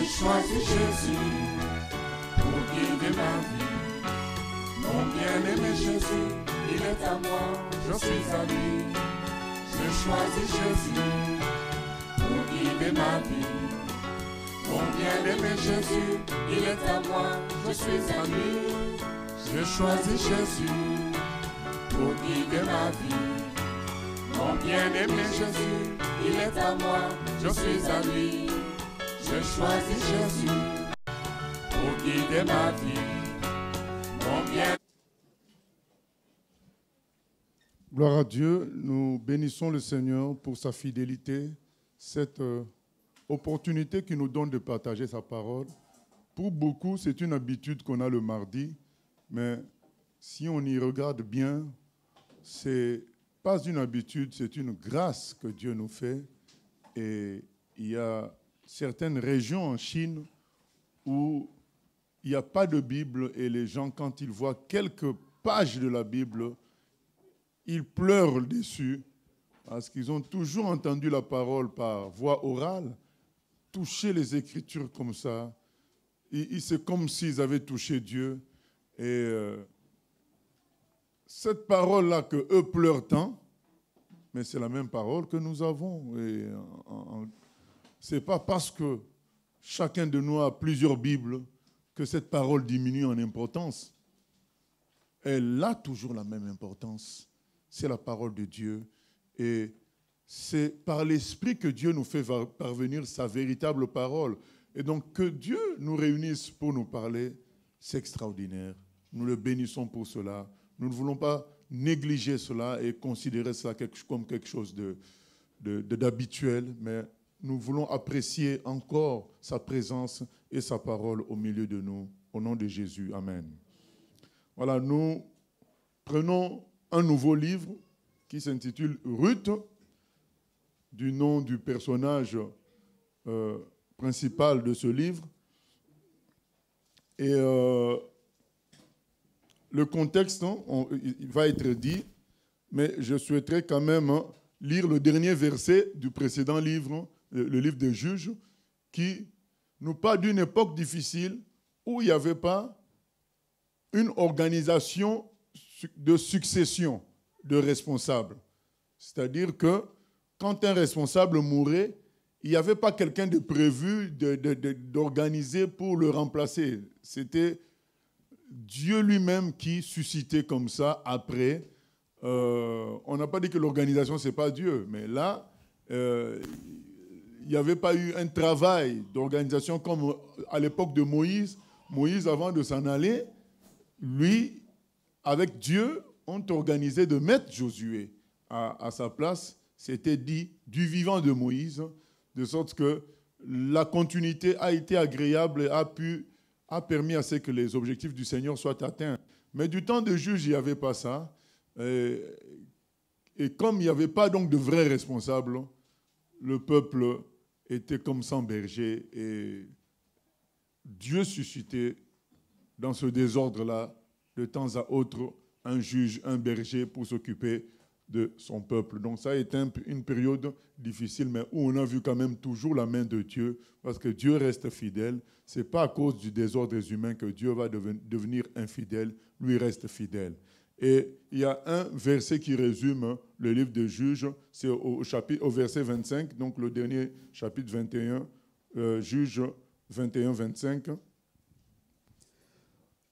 choisi Jésus pour guider ma vie. Mon bien-aimé Jésus, il est à moi, je suis à lui. J'ai choisi Jésus pour guider ma vie. Mon bien-aimé Jésus, il est à moi, je suis à lui. J'ai choisi Jésus pour guider ma vie. Mon bien-aimé Jésus, il est à moi, je suis à lui. J'ai choisi Jésus pour guider ma vie. Mon bien. Gloire à Dieu, nous bénissons le Seigneur pour sa fidélité, cette opportunité qu'il nous donne de partager sa parole. Pour beaucoup, c'est une habitude qu'on a le mardi, mais si on y regarde bien, c'est pas une habitude, c'est une grâce que Dieu nous fait. Et il y a certaines régions en Chine où il n'y a pas de Bible et les gens, quand ils voient quelques pages de la Bible, ils pleurent dessus parce qu'ils ont toujours entendu la parole par voie orale, toucher les Écritures comme ça. C'est comme s'ils avaient touché Dieu. Et cette parole-là que eux pleurent tant, mais c'est la même parole que nous avons. Ce n'est pas parce que chacun de nous a plusieurs Bibles que cette parole diminue en importance. Elle a toujours la même importance. C'est la parole de Dieu. Et c'est par l'Esprit que Dieu nous fait parvenir sa véritable parole. Et donc que Dieu nous réunisse pour nous parler, c'est extraordinaire. Nous le bénissons pour cela. Nous ne voulons pas négliger cela et considérer cela comme quelque chose d'habituel, mais nous voulons apprécier encore sa présence et sa parole au milieu de nous. Au nom de Jésus, amen. Voilà, nous prenons un nouveau livre qui s'intitule Ruth, du nom du personnage principal de ce livre. Et le contexte, il va être dit, mais je souhaiterais quand même lire le dernier verset du précédent livre, le livre des Juges, qui nous parle d'une époque difficile où il n'y avait pas une organisation de succession de responsables. C'est-à-dire que quand un responsable mourait, il n'y avait pas quelqu'un de prévu, d'organisé pour le remplacer. C'était Dieu lui-même qui suscitait comme ça après. On n'a pas dit que l'organisation, ce n'est pas Dieu, mais là, il n'y avait pas eu un travail d'organisation comme à l'époque de Moïse. Moïse, avant de s'en aller, lui, avec Dieu, ont organisé de mettre Josué à sa place. C'était dit du vivant de Moïse, de sorte que la continuité a été agréable et a permis à ce que les objectifs du Seigneur soient atteints. Mais du temps de juge, il n'y avait pas ça. Et comme il n'y avait pas donc de vrais responsables, le peuple était comme sans berger. Et Dieu suscitait dans ce désordre-là, de temps à autre, un juge, un berger pour s'occuper de son peuple. Donc ça a été une période difficile, mais où on a vu quand même toujours la main de Dieu, parce que Dieu reste fidèle. Ce n'est pas à cause du désordre humain que Dieu va devenir infidèle, lui reste fidèle. Et il y a un verset qui résume le livre de Juges, c'est au verset 25, donc le dernier chapitre 21, Juges 21-25.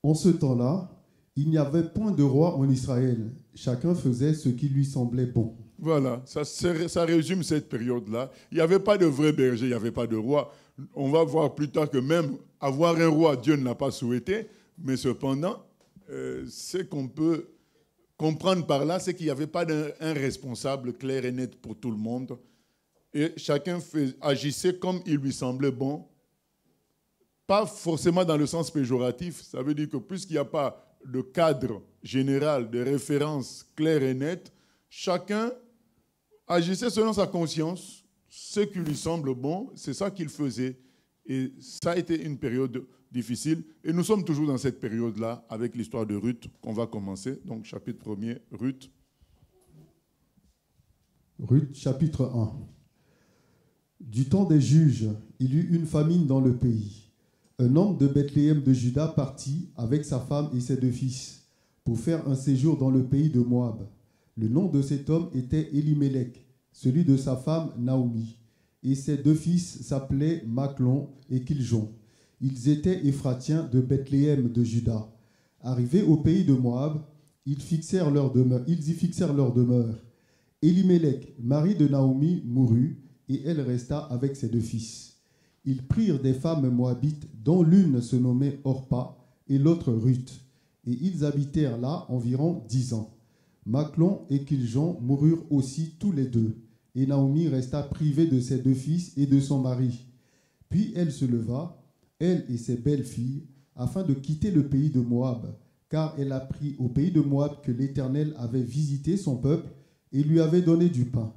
En ce temps-là, il n'y avait point de roi en Israël. Chacun faisait ce qui lui semblait bon. Voilà, ça résume cette période-là. Il n'y avait pas de vrai berger, il n'y avait pas de roi. On va voir plus tard que même avoir un roi, Dieu ne l'a pas souhaité. Mais cependant, ce qu'on peut comprendre par là, c'est qu'il n'y avait pas un responsable clair et net pour tout le monde. Et chacun agissait comme il lui semblait bon. Pas forcément dans le sens péjoratif. Ça veut dire que puisqu'il n'y a pas de cadre général, de référence claire et nette, chacun agissait selon sa conscience, ce qui lui semble bon, c'est ça qu'il faisait. Et ça a été une période difficile. Et nous sommes toujours dans cette période-là avec l'histoire de Ruth qu'on va commencer. Donc, chapitre 1er, Ruth. Ruth, chapitre 1. Du temps des juges, il y eut une famine dans le pays. Un homme de Bethléem de Juda partit avec sa femme et ses 2 fils pour faire un séjour dans le pays de Moab. Le nom de cet homme était Élimélec, celui de sa femme Naomi, et ses 2 fils s'appelaient Machlon et Kiljon. Ils étaient Éphratiens de Bethléem de Juda. Arrivés au pays de Moab, ils y fixèrent leur demeure. Élimélec, mari de Naomi, mourut, et elle resta avec ses 2 fils. Ils prirent des femmes moabites, dont l'une se nommait Orpa et l'autre Ruth, et ils habitèrent là environ 10 ans. Machlon et Kiljon moururent aussi tous les 2, et Naomi resta privée de ses 2 fils et de son mari. Puis elle se leva, elle et ses belles-filles, afin de quitter le pays de Moab, car elle apprit au pays de Moab que l'Éternel avait visité son peuple et lui avait donné du pain.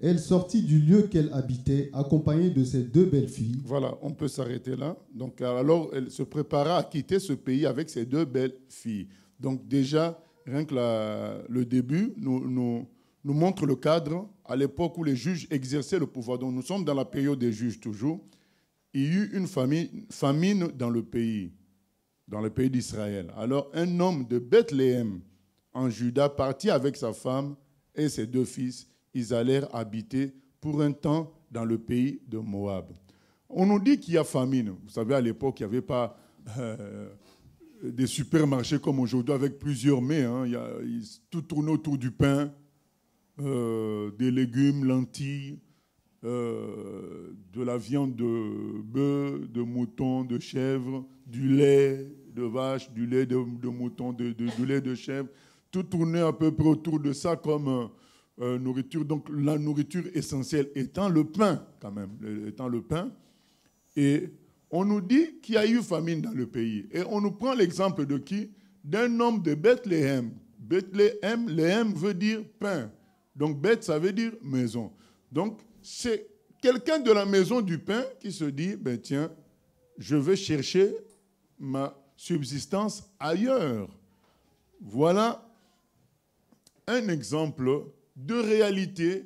Elle sortit du lieu qu'elle habitait, accompagnée de ses 2 belles-filles. Voilà, on peut s'arrêter là. Donc, alors, elle se prépara à quitter ce pays avec ses 2 belles-filles. Donc, déjà, rien que le début nous montre le cadre à l'époque où les juges exerçaient le pouvoir. Donc, nous sommes dans la période des juges toujours. Il y eut une famine dans le pays d'Israël. Alors, un homme de Bethléem en Juda partit avec sa femme et ses 2 fils. Ils allèrent habiter pour un temps dans le pays de Moab. On nous dit qu'il y a famine. Vous savez, à l'époque, il n'y avait pas des supermarchés comme aujourd'hui avec plusieurs mets. Tout tournait autour du pain, des légumes, lentilles, de la viande de bœuf, de mouton, de chèvre, du lait de vache, du lait de mouton, du lait de chèvre. Tout tournait à peu près autour de ça comme nourriture. Donc la nourriture essentielle étant le pain, quand même, étant le pain. Et on nous dit qu'il y a eu famine dans le pays. Et on nous prend l'exemple de qui? D'un homme de Bethléem. Bethléem, Léem veut dire pain. Donc Beth, ça veut dire maison. Donc c'est quelqu'un de la maison du pain qui se dit, ben tiens, je vais chercher ma subsistance ailleurs. Voilà un exemple de réalité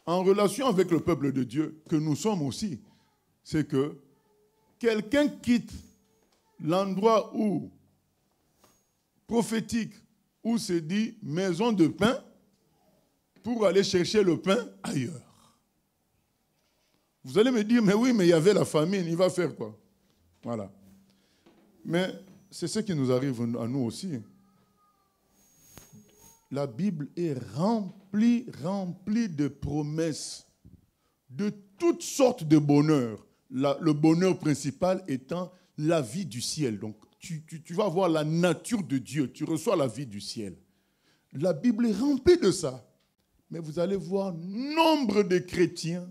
en relation avec le peuple de Dieu que nous sommes aussi. C'est que quelqu'un quitte l'endroit où prophétique, où se dit maison de pain, pour aller chercher le pain ailleurs. Vous allez me dire, mais oui, mais il y avait la famine, il va faire quoi? Voilà. Mais c'est ce qui nous arrive à nous aussi. La Bible est remplie de promesses, de toutes sortes de bonheur. Le bonheur principal étant la vie du ciel. Donc, tu vas voir la nature de Dieu, tu reçois la vie du ciel. La Bible est remplie de ça. Mais vous allez voir nombre de chrétiens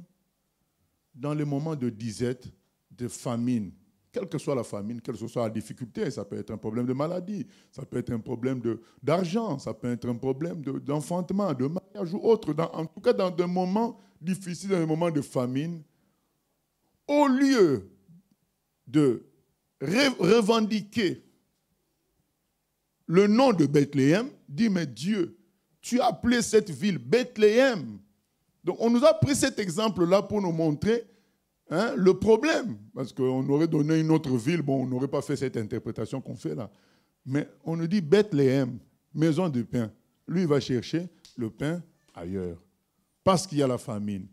dans les moments de disette, de famine. Quelle que soit la famine, quelle que soit la difficulté, ça peut être un problème de maladie, ça peut être un problème d'argent, ça peut être un problème d'enfantement, de mariage ou autre. En tout cas, dans des moments difficiles, dans des moments de famine, au lieu de revendiquer le nom de Bethléem, dit, mais Dieu, tu as appelé cette ville Bethléem. Donc on nous a pris cet exemple-là pour nous montrer le problème. Parce qu'on aurait donné une autre ville, bon, on n'aurait pas fait cette interprétation qu'on fait là. Mais on nous dit Bethléem, maison de pain. Lui, il va chercher le pain ailleurs. Parce qu'il y a la famine.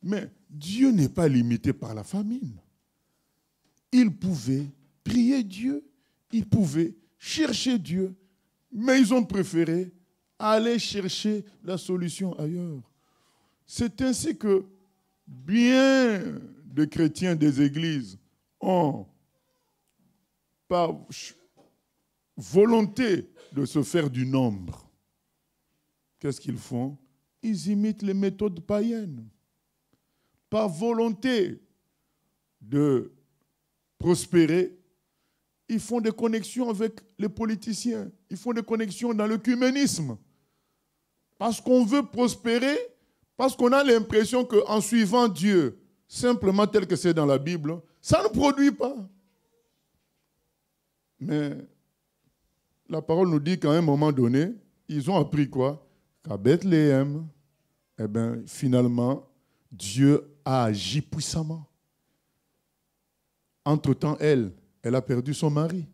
Mais Dieu n'est pas limité par la famine. Il pouvait prier Dieu, il pouvait chercher Dieu, mais ils ont préféré aller chercher la solution ailleurs. C'est ainsi que bien de chrétiens des églises ont, par volonté de se faire du nombre, qu'est-ce qu'ils font? Ils imitent les méthodes païennes. Par volonté de prospérer, ils font des connexions avec les politiciens. Ils font des connexions dans l'œcuménisme. Parce qu'on veut prospérer, parce qu'on a l'impression qu'en suivant Dieu, simplement tel que c'est dans la Bible, ça ne produit pas. Mais la parole nous dit qu'à un moment donné, ils ont appris quoi? Qu'à Bethléem, finalement, Dieu a agi puissamment. Entre-temps, elle a perdu son mari.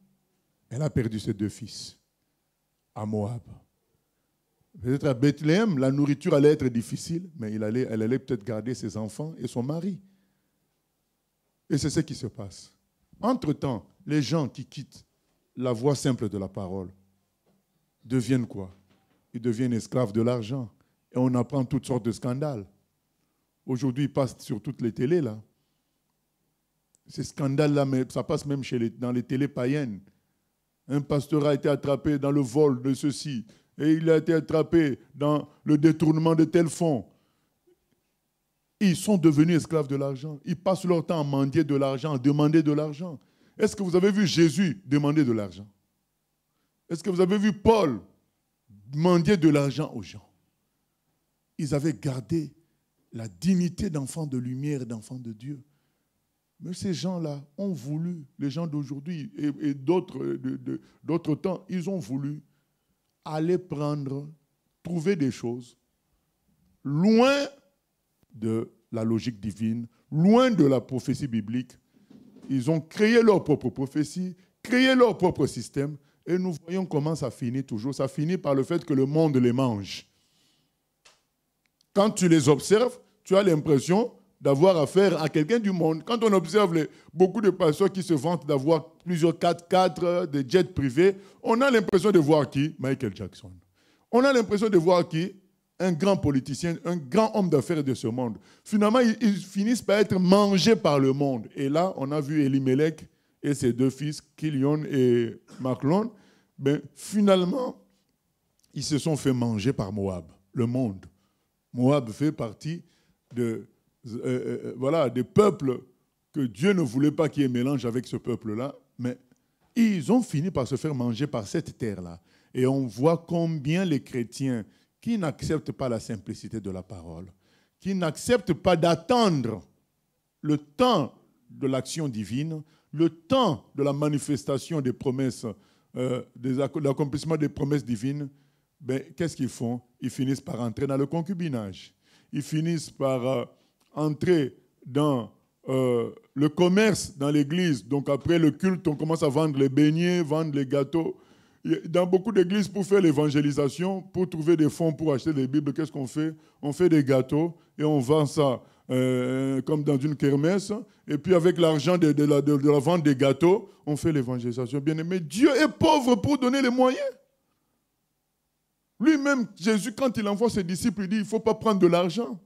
Elle a perdu ses 2 fils à Moab. Peut-être à Bethléem, la nourriture allait être difficile, mais elle allait peut-être garder ses enfants et son mari. Et c'est ce qui se passe. Entre-temps, les gens qui quittent la voie simple de la parole deviennent quoi? Ils deviennent esclaves de l'argent. Et on apprend toutes sortes de scandales. Aujourd'hui, ils passent sur toutes les télés, là. Ces scandales-là, ça passe même dans les télés païennes. Un pasteur a été attrapé dans le vol de ceci, et il a été attrapé dans le détournement de tel fonds. Ils sont devenus esclaves de l'argent. Ils passent leur temps à mendier de l'argent, à demander de l'argent. Est-ce que vous avez vu Jésus demander de l'argent? Est-ce que vous avez vu Paul mendier de l'argent aux gens? Ils avaient gardé la dignité d'enfants de lumière, d'enfants de Dieu. Mais ces gens-là ont voulu, les gens d'aujourd'hui et d'autres temps, ils ont voulu aller trouver des choses loin de la logique divine, loin de la prophétie biblique. Ils ont créé leur propre prophétie, créé leur propre système, et nous voyons comment ça finit toujours. Ça finit par le fait que le monde les mange. Quand tu les observes, tu as l'impression d'avoir affaire à quelqu'un du monde. Quand on observe beaucoup de pasteurs qui se vantent d'avoir plusieurs 4x4, des jets privés, on a l'impression de voir qui? Michael Jackson. On a l'impression de voir qui? Un grand politicien, un grand homme d'affaires de ce monde. Finalement, ils finissent par être mangés par le monde. Et là, on a vu Elimelech et ses 2 fils, Kilion et Machlon. Ben, finalement, ils se sont fait manger par Moab, le monde. Moab fait partie des peuples que Dieu ne voulait pas qu'il y ait mélange avec ce peuple-là, mais ils ont fini par se faire manger par cette terre-là. Et on voit combien les chrétiens qui n'acceptent pas la simplicité de la parole, qui n'acceptent pas d'attendre le temps de l'action divine, le temps de la manifestation des promesses, de l'accomplissement des promesses divines, ben, qu'est-ce qu'ils font? Ils finissent par entrer dans le concubinage. Ils finissent par entrer dans le commerce dans l'église. Donc après le culte, on commence à vendre les beignets, vendre les gâteaux. Dans beaucoup d'églises, pour faire l'évangélisation, pour trouver des fonds pour acheter des Bibles, qu'est-ce qu'on fait? On fait des gâteaux et on vend ça comme dans une kermesse. Et puis avec l'argent de la vente des gâteaux, on fait l'évangélisation. Bien aimé, Dieu est pauvre pour donner les moyens. Lui-même, Jésus, quand il envoie ses disciples, il dit, il ne faut pas prendre de l'argent.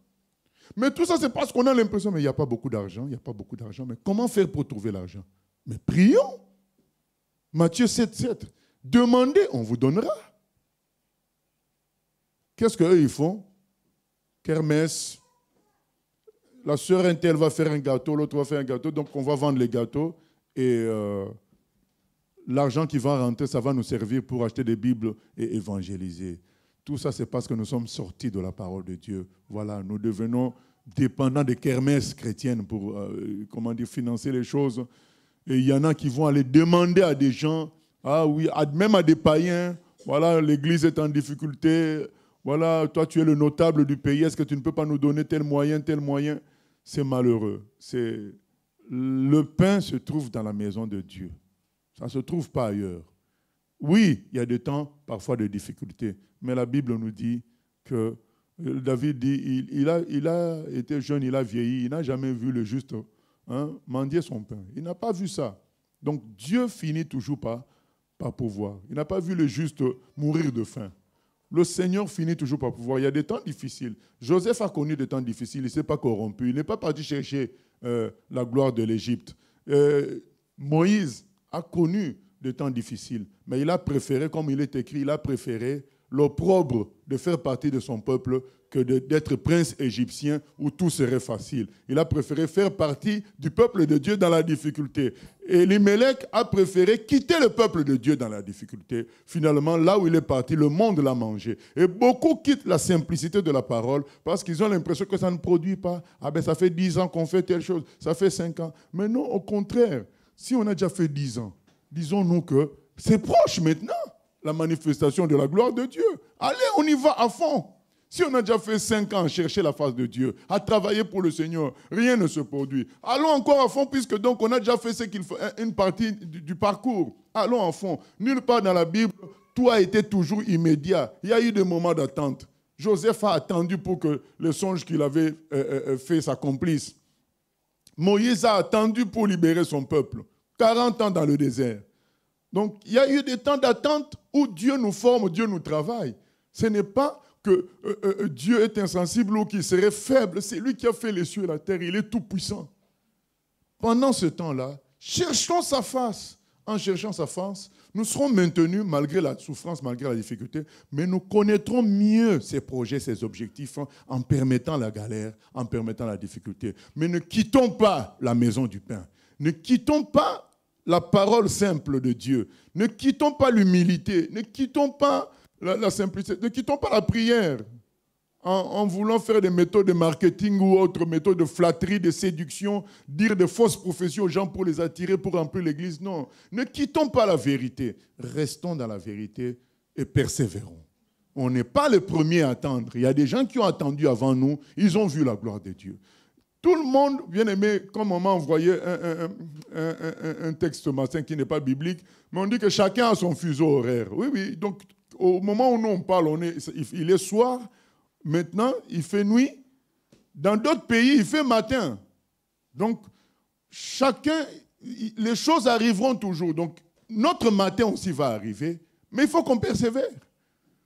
Mais tout ça, c'est parce qu'on a l'impression, mais il n'y a pas beaucoup d'argent, il n'y a pas beaucoup d'argent. Mais comment faire pour trouver l'argent? Mais prions. Matthieu 7,7. Demandez, on vous donnera. Qu'est-ce qu'eux, ils font? Kermesse. La sœur Intel va faire un gâteau, l'autre va faire un gâteau, donc on va vendre les gâteaux et l'argent qui va rentrer, ça va nous servir pour acheter des Bibles et évangéliser. Tout ça, c'est parce que nous sommes sortis de la parole de Dieu. Voilà, nous devenons dépendants des kermesses chrétiennes pour financer les choses. Et il y en a qui vont aller demander à des gens, ah oui, même à des païens, voilà, l'église est en difficulté, voilà, toi tu es le notable du pays, est-ce que tu ne peux pas nous donner tel moyen? C'est malheureux. Le pain se trouve dans la maison de Dieu. Ça ne se trouve pas ailleurs. Oui, il y a des temps, parfois, de difficultés. Mais la Bible nous dit que David dit, il a été jeune, il a vieilli, il n'a jamais vu le juste mendier son pain. Il n'a pas vu ça. Donc Dieu finit toujours par pouvoir. Il n'a pas vu le juste mourir de faim. Le Seigneur finit toujours par pouvoir. Il y a des temps difficiles. Joseph a connu des temps difficiles. Il ne s'est pas corrompu. Il n'est pas parti chercher la gloire de l'Égypte. Moïse a connu des temps difficiles. Mais il a préféré, comme il est écrit, il a préféré l'opprobre de faire partie de son peuple que d'être prince égyptien où tout serait facile. Il a préféré faire partie du peuple de Dieu dans la difficulté. Et Elimelech a préféré quitter le peuple de Dieu dans la difficulté. Finalement, là où il est parti, le monde l'a mangé. Et beaucoup quittent la simplicité de la parole parce qu'ils ont l'impression que ça ne produit pas. Ah ben ça fait 10 ans qu'on fait telle chose, ça fait 5 ans. Mais non, au contraire, si on a déjà fait 10 ans, disons-nous que c'est proche maintenant, la manifestation de la gloire de Dieu. Allez, on y va à fond. Si on a déjà fait 5 ans à chercher la face de Dieu, à travailler pour le Seigneur, rien ne se produit. Allons encore à fond, puisque donc on a déjà fait ce qu'il faut, une partie du parcours. Allons à fond. Nulle part dans la Bible, tout a été toujours immédiat. Il y a eu des moments d'attente. Joseph a attendu pour que le songe qu'il avait fait s'accomplisse. Moïse a attendu pour libérer son peuple. 40 ans dans le désert. Donc, il y a eu des temps d'attente où Dieu nous forme, Dieu nous travaille. Ce n'est pas que Dieu est insensible ou qu'il serait faible. C'est lui qui a fait les cieux et la terre. Il est tout puissant. Pendant ce temps-là, cherchons sa face. En cherchant sa face, nous serons maintenus malgré la souffrance, malgré la difficulté, mais nous connaîtrons mieux ses projets, ses objectifs, en permettant la galère, en permettant la difficulté. Mais ne quittons pas la maison du pain. Ne quittons pas la parole simple de Dieu. Ne quittons pas l'humilité. Ne quittons pas la simplicité. Ne quittons pas la prière en voulant faire des méthodes de marketing ou autres méthodes de flatterie, de séduction, dire de fausses prophéties aux gens pour les attirer, pour remplir l'église. Non, ne quittons pas la vérité. Restons dans la vérité et persévérons. On n'est pas les premiers à attendre. Il y a des gens qui ont attendu avant nous. Ils ont vu la gloire de Dieu. Tout le monde, bien aimé, comme on m'a envoyé un texte ce matin qui n'est pas biblique, mais on dit que chacun a son fuseau horaire. Oui, oui. Donc, au moment où nous on parle, il est soir. Maintenant, il fait nuit. Dans d'autres pays, il fait matin. Donc, les choses arriveront toujours. Donc, notre matin aussi va arriver, mais il faut qu'on persévère.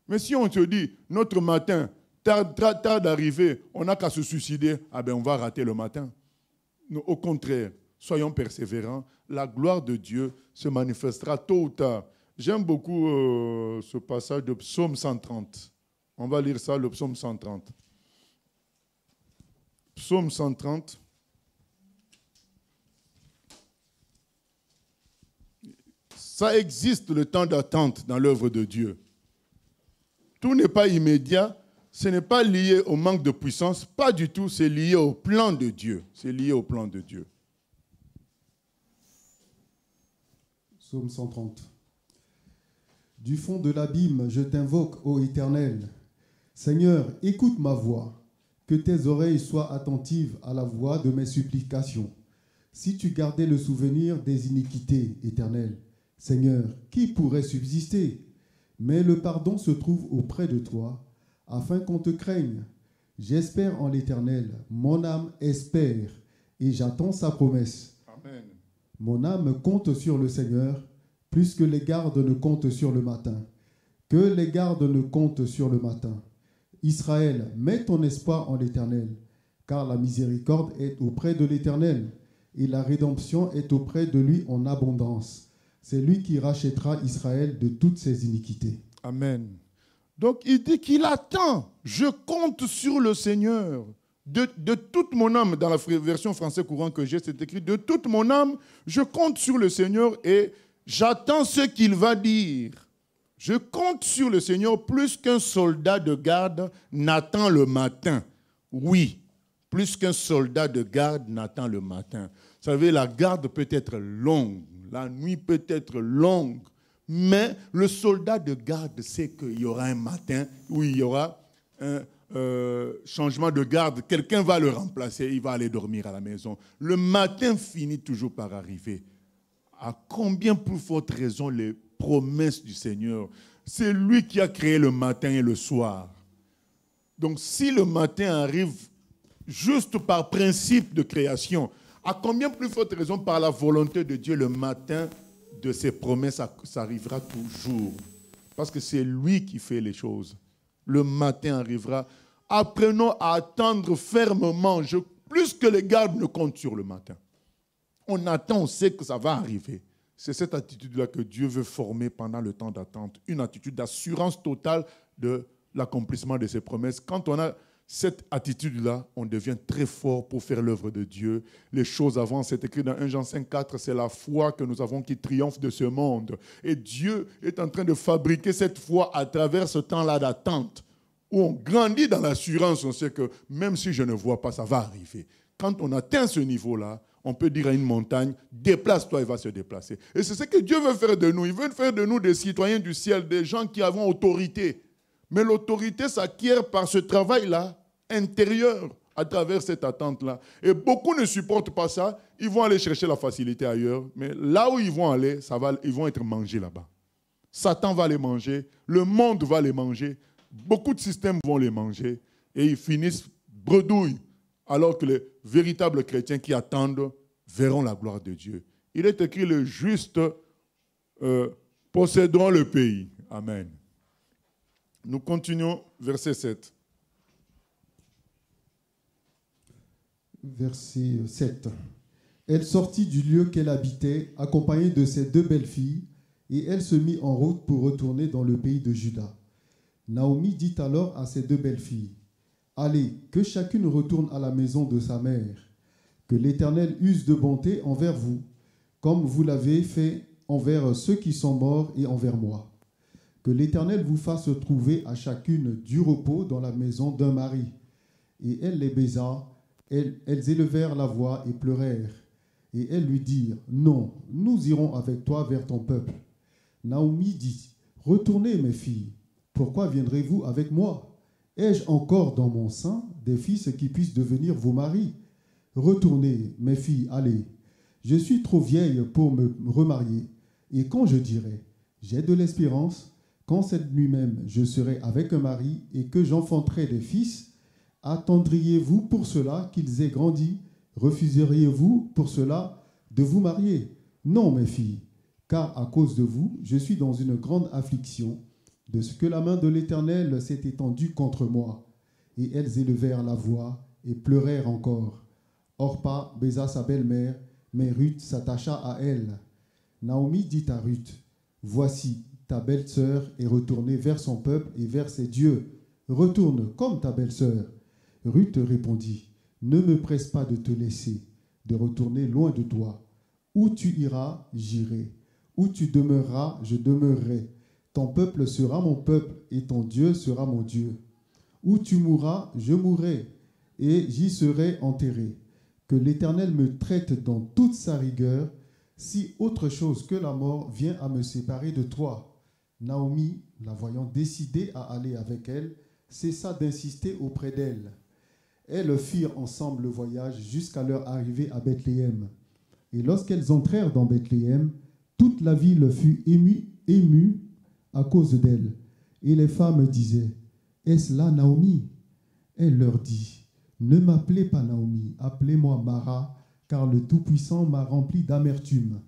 Mais si on te dit, notre matin tarde d'arriver, on n'a qu'à se suicider, on va rater le matin. Au contraire, soyons persévérants. La gloire de Dieu se manifestera tôt ou tard. J'aime beaucoup ce passage de Psaume 130. On va lire ça, le psaume 130. Psaume 130. Ça existe, le temps d'attente dans l'œuvre de Dieu. Tout n'est pas immédiat. Ce n'est pas lié au manque de puissance. Pas du tout. C'est lié au plan de Dieu. C'est lié au plan de Dieu. Psaume 130. Du fond de l'abîme, je t'invoque, ô Éternel. Seigneur, écoute ma voix, que tes oreilles soient attentives à la voix de mes supplications. Si tu gardais le souvenir des iniquités, Éternel, Seigneur, qui pourrait subsister? Mais le pardon se trouve auprès de toi, afin qu'on te craigne. J'espère en l'Éternel, mon âme espère, et j'attends sa promesse. Amen. Mon âme compte sur le Seigneur, plus que les gardes ne comptent sur le matin. Que les gardes ne comptent sur le matin. Israël, mets ton espoir en l'Éternel, car la miséricorde est auprès de l'Éternel, et la rédemption est auprès de lui en abondance. C'est lui qui rachètera Israël de toutes ses iniquités. Amen. Donc il dit qu'il attend. Je compte sur le Seigneur. De toute mon âme, dans la version français courant que j'ai, c'est écrit, de toute mon âme, je compte sur le Seigneur et j'attends ce qu'il va dire. Je compte sur le Seigneur plus qu'un soldat de garde n'attend le matin. Oui, plus qu'un soldat de garde n'attend le matin. Vous savez, la garde peut être longue, la nuit peut être longue, mais le soldat de garde sait qu'il y aura un matin où il y aura un changement de garde. Quelqu'un va le remplacer, il va aller dormir à la maison. Le matin finit toujours par arriver. À combien plus forte raison les promesses du Seigneur? C'est lui qui a créé le matin et le soir. Donc si le matin arrive juste par principe de création, à combien plus forte raison par la volonté de Dieu, le matin de ses promesses, ça arrivera toujours. Parce que c'est lui qui fait les choses. Le matin arrivera. Apprenons à attendre fermement, plus que les gardes ne comptent sur le matin. On attend, on sait que ça va arriver. C'est cette attitude-là que Dieu veut former pendant le temps d'attente. Une attitude d'assurance totale de l'accomplissement de ses promesses. Quand on a cette attitude-là, on devient très fort pour faire l'œuvre de Dieu. Les choses avancent. C'est écrit dans 1 Jean 5,4, c'est la foi que nous avons qui triomphe de ce monde. Et Dieu est en train de fabriquer cette foi à travers ce temps-là d'attente, où on grandit dans l'assurance. On sait que même si je ne vois pas, ça va arriver. Quand on atteint ce niveau-là, on peut dire à une montagne, déplace-toi, il va se déplacer. Et c'est ce que Dieu veut faire de nous. Il veut faire de nous des citoyens du ciel, des gens qui avons autorité. Mais l'autorité s'acquiert par ce travail-là, intérieur, à travers cette attente-là. Et beaucoup ne supportent pas ça. Ils vont aller chercher la facilité ailleurs. Mais là où ils vont aller, ils vont être mangés là-bas. Satan va les manger. Le monde va les manger. Beaucoup de systèmes vont les manger. Et ils finissent bredouilles. Alors que les véritables chrétiens qui attendent verront la gloire de Dieu. Il est écrit, le juste posséderont le pays. Amen. Nous continuons, verset 7. Verset 7. Elle sortit du lieu qu'elle habitait, accompagnée de ses 2 belles filles, et elle se mit en route pour retourner dans le pays de Juda. Naomi dit alors à ses 2 belles filles, « Allez, que chacune retourne à la maison de sa mère. Que l'Éternel use de bonté envers vous, comme vous l'avez fait envers ceux qui sont morts et envers moi. Que l'Éternel vous fasse trouver à chacune du repos dans la maison d'un mari. » Et elle les baisa. Elles élevèrent la voix et pleurèrent. Et elles lui dirent, « Non, nous irons avec toi vers ton peuple. » Naomi dit, « Retournez, mes filles. Pourquoi viendrez-vous avec moi? Ai-je encore dans mon sein des fils qui puissent devenir vos maris? Retournez, mes filles, allez. Je suis trop vieille pour me remarier. Et quand je dirai, j'ai de l'espérance, quand cette nuit même je serai avec un mari et que j'enfanterai des fils, attendriez-vous pour cela qu'ils aient grandi? Refuseriez-vous pour cela de vous marier? Non, mes filles, car à cause de vous, je suis dans une grande affliction, de ce que la main de l'Éternel s'est étendue contre moi. Et elles élevèrent la voix et pleurèrent encore. Orpa baisa sa belle-mère, mais Ruth s'attacha à elle. Naomi dit à Ruth, « Voici, ta belle-sœur est retournée vers son peuple et vers ses dieux. Retourne comme ta belle-sœur. » Ruth répondit, « Ne me presse pas de te laisser, de retourner loin de toi. Où tu iras, j'irai. Où tu demeureras, je demeurerai. Ton peuple sera mon peuple et ton Dieu sera mon Dieu. Où tu mourras, je mourrai et j'y serai enterré. Que l'Éternel me traite dans toute sa rigueur, si autre chose que la mort vient à me séparer de toi. » Naomi, la voyant décidée à aller avec elle, cessa d'insister auprès d'elle. Elles firent ensemble le voyage jusqu'à leur arrivée à Bethléem. Et lorsqu'elles entrèrent dans Bethléem, toute la ville fut émue à cause d'elle. Et les femmes disaient, « Est-ce là Naomi ?» Elle leur dit, « Ne m'appelez pas Naomi, appelez-moi Mara, car le Tout-Puissant m'a rempli d'amertume.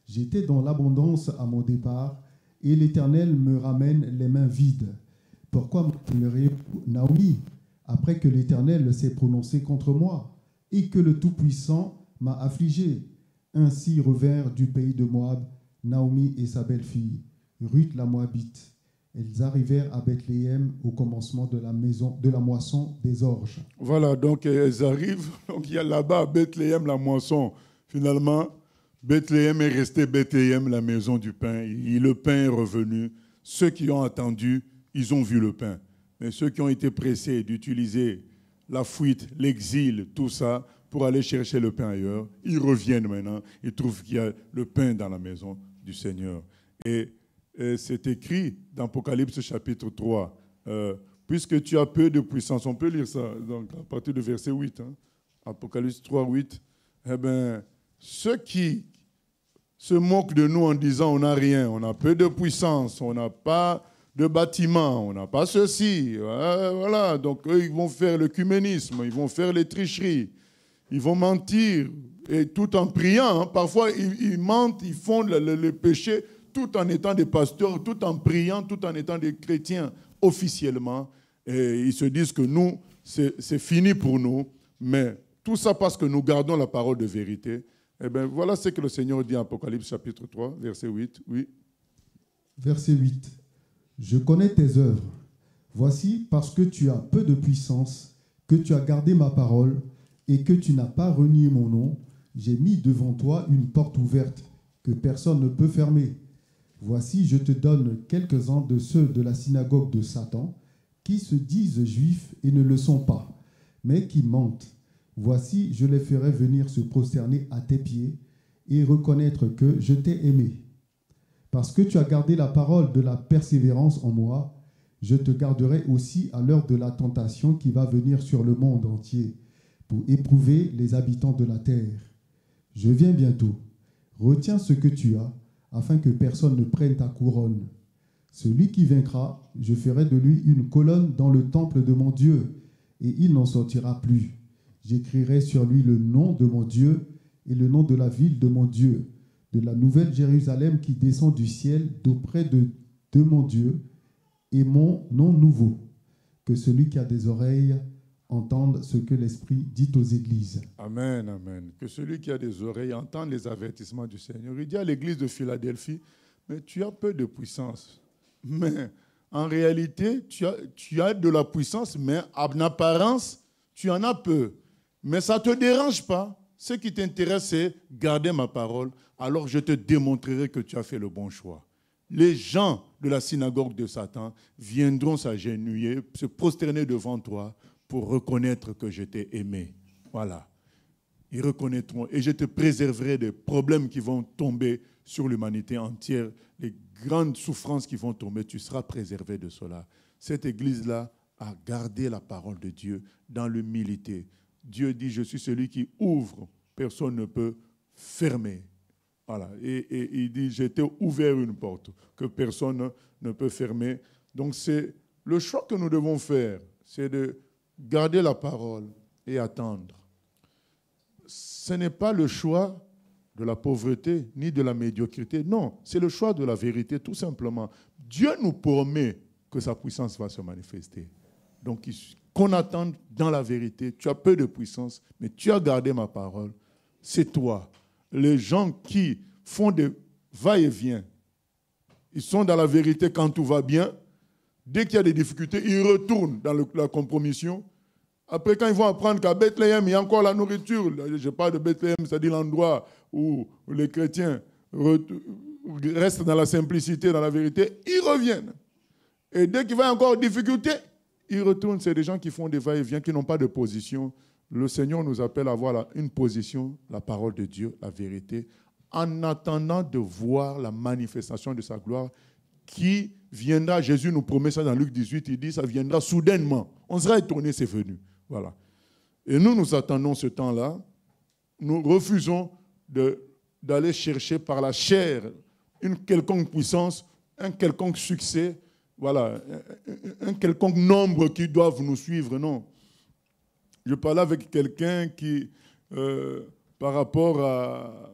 J'étais dans l'abondance à mon départ, et l'Éternel me ramène les mains vides. Pourquoi m'appellerez-vous Naomi, après que l'Éternel s'est prononcé contre moi, et que le Tout-Puissant m'a affligé ?» Ainsi revinrent du pays de Moab Naomi et sa belle-fille, Ruth la Moabite. Elles arrivèrent à Bethléem au commencement de la moisson des orges. Voilà, donc elles arrivent. Donc il y a là-bas à Bethléem la moisson. Finalement, Bethléem est resté Bethléem, la maison du pain. Et le pain est revenu. Ceux qui ont attendu, ils ont vu le pain. Mais ceux qui ont été pressés d'utiliser la fuite, l'exil, tout ça, pour aller chercher le pain ailleurs, ils reviennent maintenant. Ils trouvent qu'il y a le pain dans la maison du Seigneur. Et c'est écrit dans Apocalypse chapitre 3. Puisque tu as peu de puissance, on peut lire ça donc, à partir du verset 8. Apocalypse 3, 8. Eh bien, ceux qui se moquent de nous en disant on n'a rien, on a peu de puissance, on n'a pas de bâtiment, on n'a pas ceci. Voilà, donc eux, ils vont faire l'œcuménisme, ils vont faire les tricheries, ils vont mentir, et tout en priant. Parfois, ils mentent, ils font le péché, tout en étant des pasteurs, tout en priant, tout en étant des chrétiens officiellement. Et ils se disent que nous, c'est fini pour nous. Mais tout ça parce que nous gardons la parole de vérité. Eh bien, voilà ce que le Seigneur dit en Apocalypse chapitre 3, verset 8. Oui. Verset 8. Je connais tes œuvres. Voici, parce que tu as peu de puissance, que tu as gardé ma parole et que tu n'as pas renié mon nom, j'ai mis devant toi une porte ouverte que personne ne peut fermer. Voici, je te donne quelques-uns de ceux de la synagogue de Satan qui se disent juifs et ne le sont pas, mais qui mentent. Voici, je les ferai venir se prosterner à tes pieds et reconnaître que je t'ai aimé. Parce que tu as gardé la parole de la persévérance en moi, je te garderai aussi à l'heure de la tentation qui va venir sur le monde entier pour éprouver les habitants de la terre. Je viens bientôt. Retiens ce que tu as, afin que personne ne prenne ta couronne. Celui qui vaincra, je ferai de lui une colonne dans le temple de mon Dieu, et il n'en sortira plus. J'écrirai sur lui le nom de mon Dieu et le nom de la ville de mon Dieu, de la nouvelle Jérusalem qui descend du ciel d'auprès de mon Dieu, et mon nom nouveau. Que celui qui a des oreilles entende ce que l'Esprit dit aux églises. Amen, amen. Que celui qui a des oreilles entende les avertissements du Seigneur. Il dit à l'église de Philadelphie, mais tu as peu de puissance. Mais en réalité, tu as de la puissance, mais en apparence, tu en as peu. Mais ça ne te dérange pas. Ce qui t'intéresse, c'est garder ma parole. Alors je te démontrerai que tu as fait le bon choix. Les gens de la synagogue de Satan viendront s'agenouiller, se prosterner devant toi pour reconnaître que je t'ai aimé. Voilà. Ils reconnaîtront. Et je te préserverai des problèmes qui vont tomber sur l'humanité entière, les grandes souffrances qui vont tomber. Tu seras préservé de cela. Cette église-là a gardé la parole de Dieu dans l'humilité. Dieu dit, je suis celui qui ouvre. Personne ne peut fermer. Voilà. Et il dit, j'ai ouvert une porte que personne ne peut fermer. Donc c'est le choix que nous devons faire, c'est de garder la parole et attendre. Ce n'est pas le choix de la pauvreté ni de la médiocrité. Non, c'est le choix de la vérité, tout simplement. Dieu nous promet que sa puissance va se manifester. Donc, qu'on attende dans la vérité. Tu as peu de puissance, mais tu as gardé ma parole. C'est toi. Les gens qui font des va-et-vient, ils sont dans la vérité quand tout va bien. Dès qu'il y a des difficultés, ils retournent dans la compromission. Après, quand ils vont apprendre qu'à Bethléem, il y a encore la nourriture, je parle de Bethléem, c'est-à-dire l'endroit où les chrétiens restent dans la simplicité, dans la vérité, ils reviennent. Et dès qu'il va y avoir encore difficulté, ils retournent. C'est des gens qui font des va-et-vient, qui n'ont pas de position. Le Seigneur nous appelle à avoir une position, la parole de Dieu, la vérité, en attendant de voir la manifestation de sa gloire qui viendra. Jésus nous promet ça dans Luc 18, il dit ça viendra soudainement. On sera étonné, c'est venu. Voilà. Et nous attendons ce temps-là. Nous refusons d'aller chercher par la chair une quelconque puissance, un quelconque succès, voilà, un quelconque nombre qui doivent nous suivre. Non. Je parlais avec quelqu'un qui, par rapport à,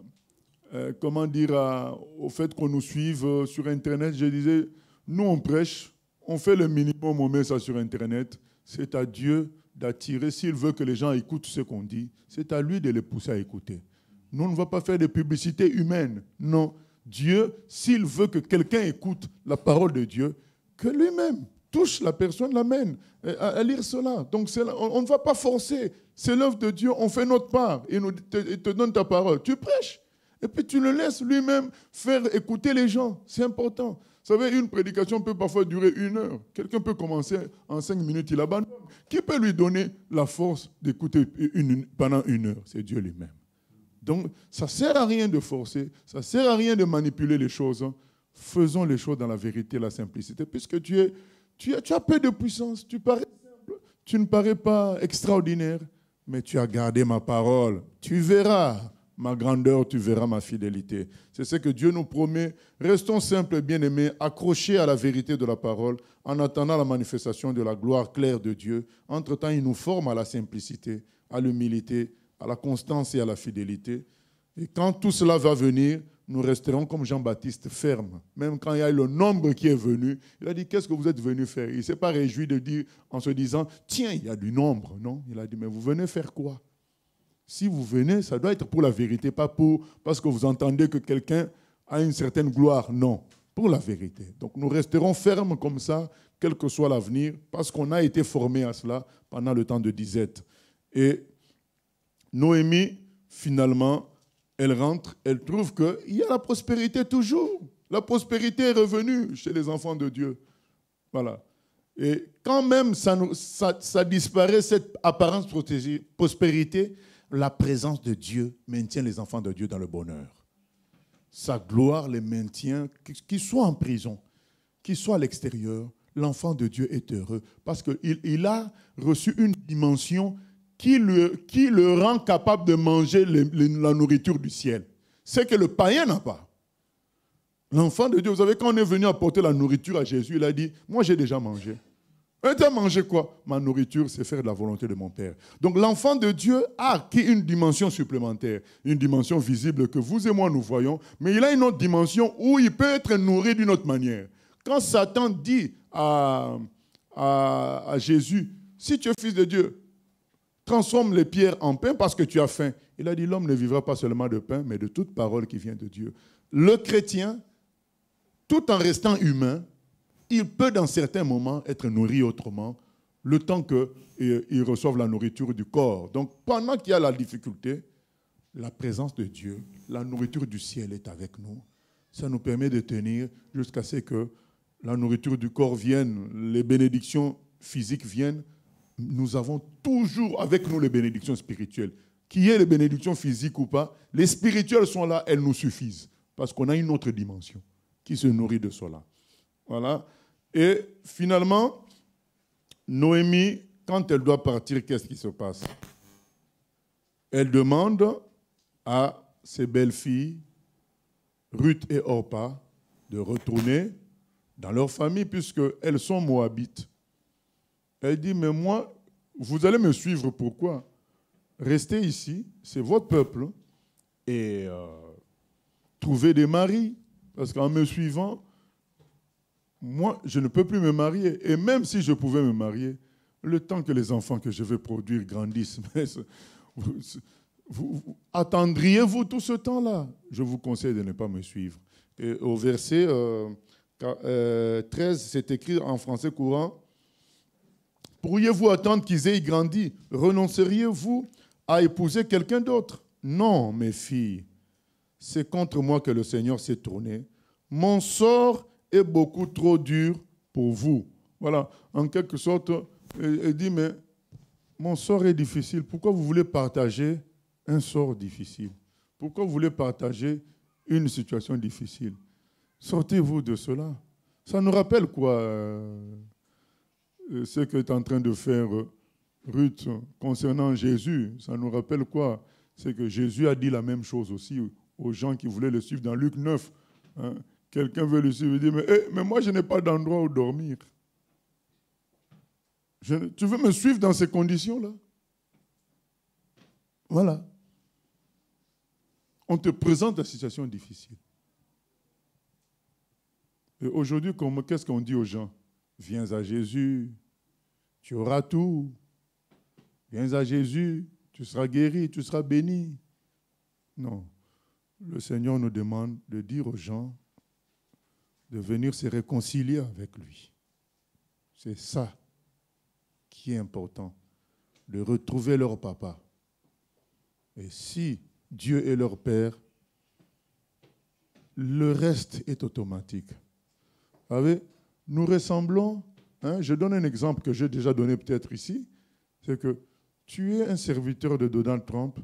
au fait qu'on nous suive sur Internet, je disais, nous on prêche, on fait le minimum, on met ça sur Internet. C'est à Dieu d'attirer. S'il veut que les gens écoutent ce qu'on dit, c'est à lui de les pousser à écouter. Nous, on ne va pas faire de publicité humaine. Non. Dieu, s'il veut que quelqu'un écoute la parole de Dieu, que lui-même touche la personne, l'amène à lire cela. Donc, on ne va pas forcer. C'est l'œuvre de Dieu. On fait notre part. Il te donne ta parole. Tu prêches. Et puis, tu le laisses lui-même faire écouter les gens. C'est important. Vous savez, une prédication peut parfois durer 1 heure. Quelqu'un peut commencer en 5 minutes, il abandonne. Qui peut lui donner la force d'écouter pendant 1 heure? C'est Dieu lui-même. Donc, ça ne sert à rien de forcer, ça ne sert à rien de manipuler les choses. Faisons les choses dans la vérité et la simplicité. Puisque tu as peu de puissance, tu parais simple, tu ne parais pas extraordinaire, mais tu as gardé ma parole. Tu verras ma grandeur, tu verras ma fidélité. C'est ce que Dieu nous promet. Restons simples et bien-aimés, accrochés à la vérité de la parole, en attendant la manifestation de la gloire claire de Dieu. Entre-temps, il nous forme à la simplicité, à l'humilité, à la constance et à la fidélité. Et quand tout cela va venir, nous resterons comme Jean-Baptiste fermes. Même quand il y a le nombre qui est venu, il a dit, qu'est-ce que vous êtes venus faire? Il ne s'est pas réjoui de dire, en se disant, tiens, il y a du nombre. Non, il a dit, mais vous venez faire quoi? Si vous venez, ça doit être pour la vérité, pas parce que vous entendez que quelqu'un a une certaine gloire. Non, pour la vérité. Donc nous resterons fermes comme ça, quel que soit l'avenir, parce qu'on a été formés à cela pendant le temps de disette. Et Noémie, finalement, elle rentre, elle trouve qu'il y a la prospérité toujours. La prospérité est revenue chez les enfants de Dieu. Voilà. Et quand même ça disparaît, cette apparence prospérité, la présence de Dieu maintient les enfants de Dieu dans le bonheur. Sa gloire les maintient, qu'ils soient en prison, qu'ils soient à l'extérieur. l'enfant de Dieu est heureux parce qu'il a reçu une dimension qui le rend capable de manger la nourriture du ciel. C'est que le païen n'a pas. L'enfant de Dieu, vous savez, quand on est venu apporter la nourriture à Jésus, il a dit, moi j'ai déjà mangé. Tu as mangé quoi? Ma nourriture, c'est faire la volonté de mon Père. Donc l'enfant de Dieu a acquis une dimension supplémentaire, une dimension visible que vous et moi nous voyons, mais il a une autre dimension où il peut être nourri d'une autre manière. Quand Satan dit à Jésus, si tu es fils de Dieu, transforme les pierres en pain parce que tu as faim. Il a dit, l'homme ne vivra pas seulement de pain, mais de toute parole qui vient de Dieu. Le chrétien, tout en restant humain, il peut dans certains moments être nourri autrement, le temps qu'il reçoive la nourriture du corps. Donc pendant qu'il y a la difficulté, la présence de Dieu, la nourriture du ciel est avec nous. Ça nous permet de tenir jusqu'à ce que la nourriture du corps vienne, les bénédictions physiques viennent. Nous avons toujours avec nous les bénédictions spirituelles. Qu'il y ait les bénédictions physiques ou pas, les spirituelles sont là, elles nous suffisent. Parce qu'on a une autre dimension qui se nourrit de cela. Voilà. Et finalement, Noémie, quand elle doit partir, qu'est-ce qui se passe? Elle demande à ses belles-filles, Ruth et Orpa, de retourner dans leur famille puisqu'elles sont moabites. Elle dit, mais moi, vous allez me suivre, pourquoi? Restez ici, c'est votre peuple, et trouvez des maris, parce qu'en me suivant, moi, je ne peux plus me marier. Et même si je pouvais me marier, le temps que les enfants que je vais produire grandissent, vous attendriez-vous tout ce temps-là? Je vous conseille de ne pas me suivre. Et au verset 13, c'est écrit en français courant, « Pourriez-vous attendre qu'ils aient grandi? Renonceriez-vous à épouser quelqu'un d'autre? Non, mes filles, c'est contre moi que le Seigneur s'est tourné. Mon sort est beaucoup trop dur pour vous. » Voilà, en quelque sorte, elle dit, mais mon sort est difficile. Pourquoi vous voulez partager un sort difficile? Pourquoi vous voulez partager une situation difficile? Sortez-vous de cela. Ça nous rappelle quoi, ce que est en train de faire Ruth concernant Jésus? Ça nous rappelle quoi? C'est que Jésus a dit la même chose aussi aux gens qui voulaient le suivre dans Luc 9. Hein? Quelqu'un veut le suivre et dire, mais moi je n'ai pas d'endroit où dormir. Tu veux me suivre dans ces conditions-là? Voilà. On te présente la situation difficile. Et aujourd'hui, qu'est-ce qu'on dit aux gens? Viens à Jésus, tu auras tout. Viens à Jésus, tu seras guéri, tu seras béni. Non. Le Seigneur nous demande de dire aux gens de venir se réconcilier avec lui. C'est ça qui est important, de retrouver leur papa. Et si Dieu est leur Père, le reste est automatique. Vous savez, nous ressemblons, je donne un exemple que j'ai déjà donné peut-être ici, c'est que tu es un serviteur de Donald Trump.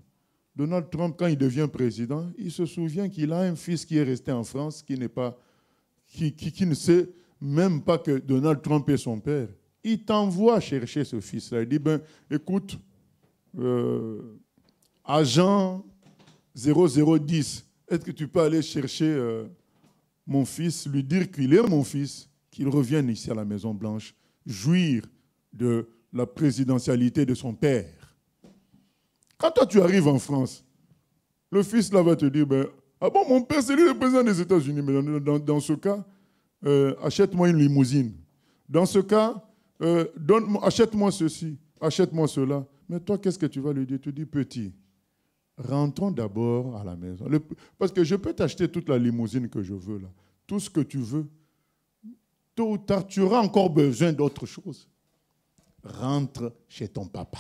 Donald Trump, quand il devient président, il se souvient qu'il a un fils qui est resté en France, qui ne sait même pas que Donald Trump est son père. Il t'envoie chercher ce fils-là. Il dit, écoute, agent 0010, est-ce que tu peux aller chercher mon fils, lui dire qu'il est mon fils, qu'il revienne ici à la Maison-Blanche, jouir de la présidentialité de son père. Quand toi tu arrives en France, le fils là va te dire, ah bon, mon père c'est lui le président des États-Unis, mais dans ce cas, achète-moi une limousine. Dans ce cas, achète-moi ceci, achète-moi cela. Mais toi, qu'est-ce que tu vas lui dire? Tu dis, petit, rentrons d'abord à la maison. Parce que je peux t'acheter toute la limousine que je veux, là, tout ce que tu veux. Tôt ou tard, tu auras encore besoin d'autre chose. Rentre chez ton papa.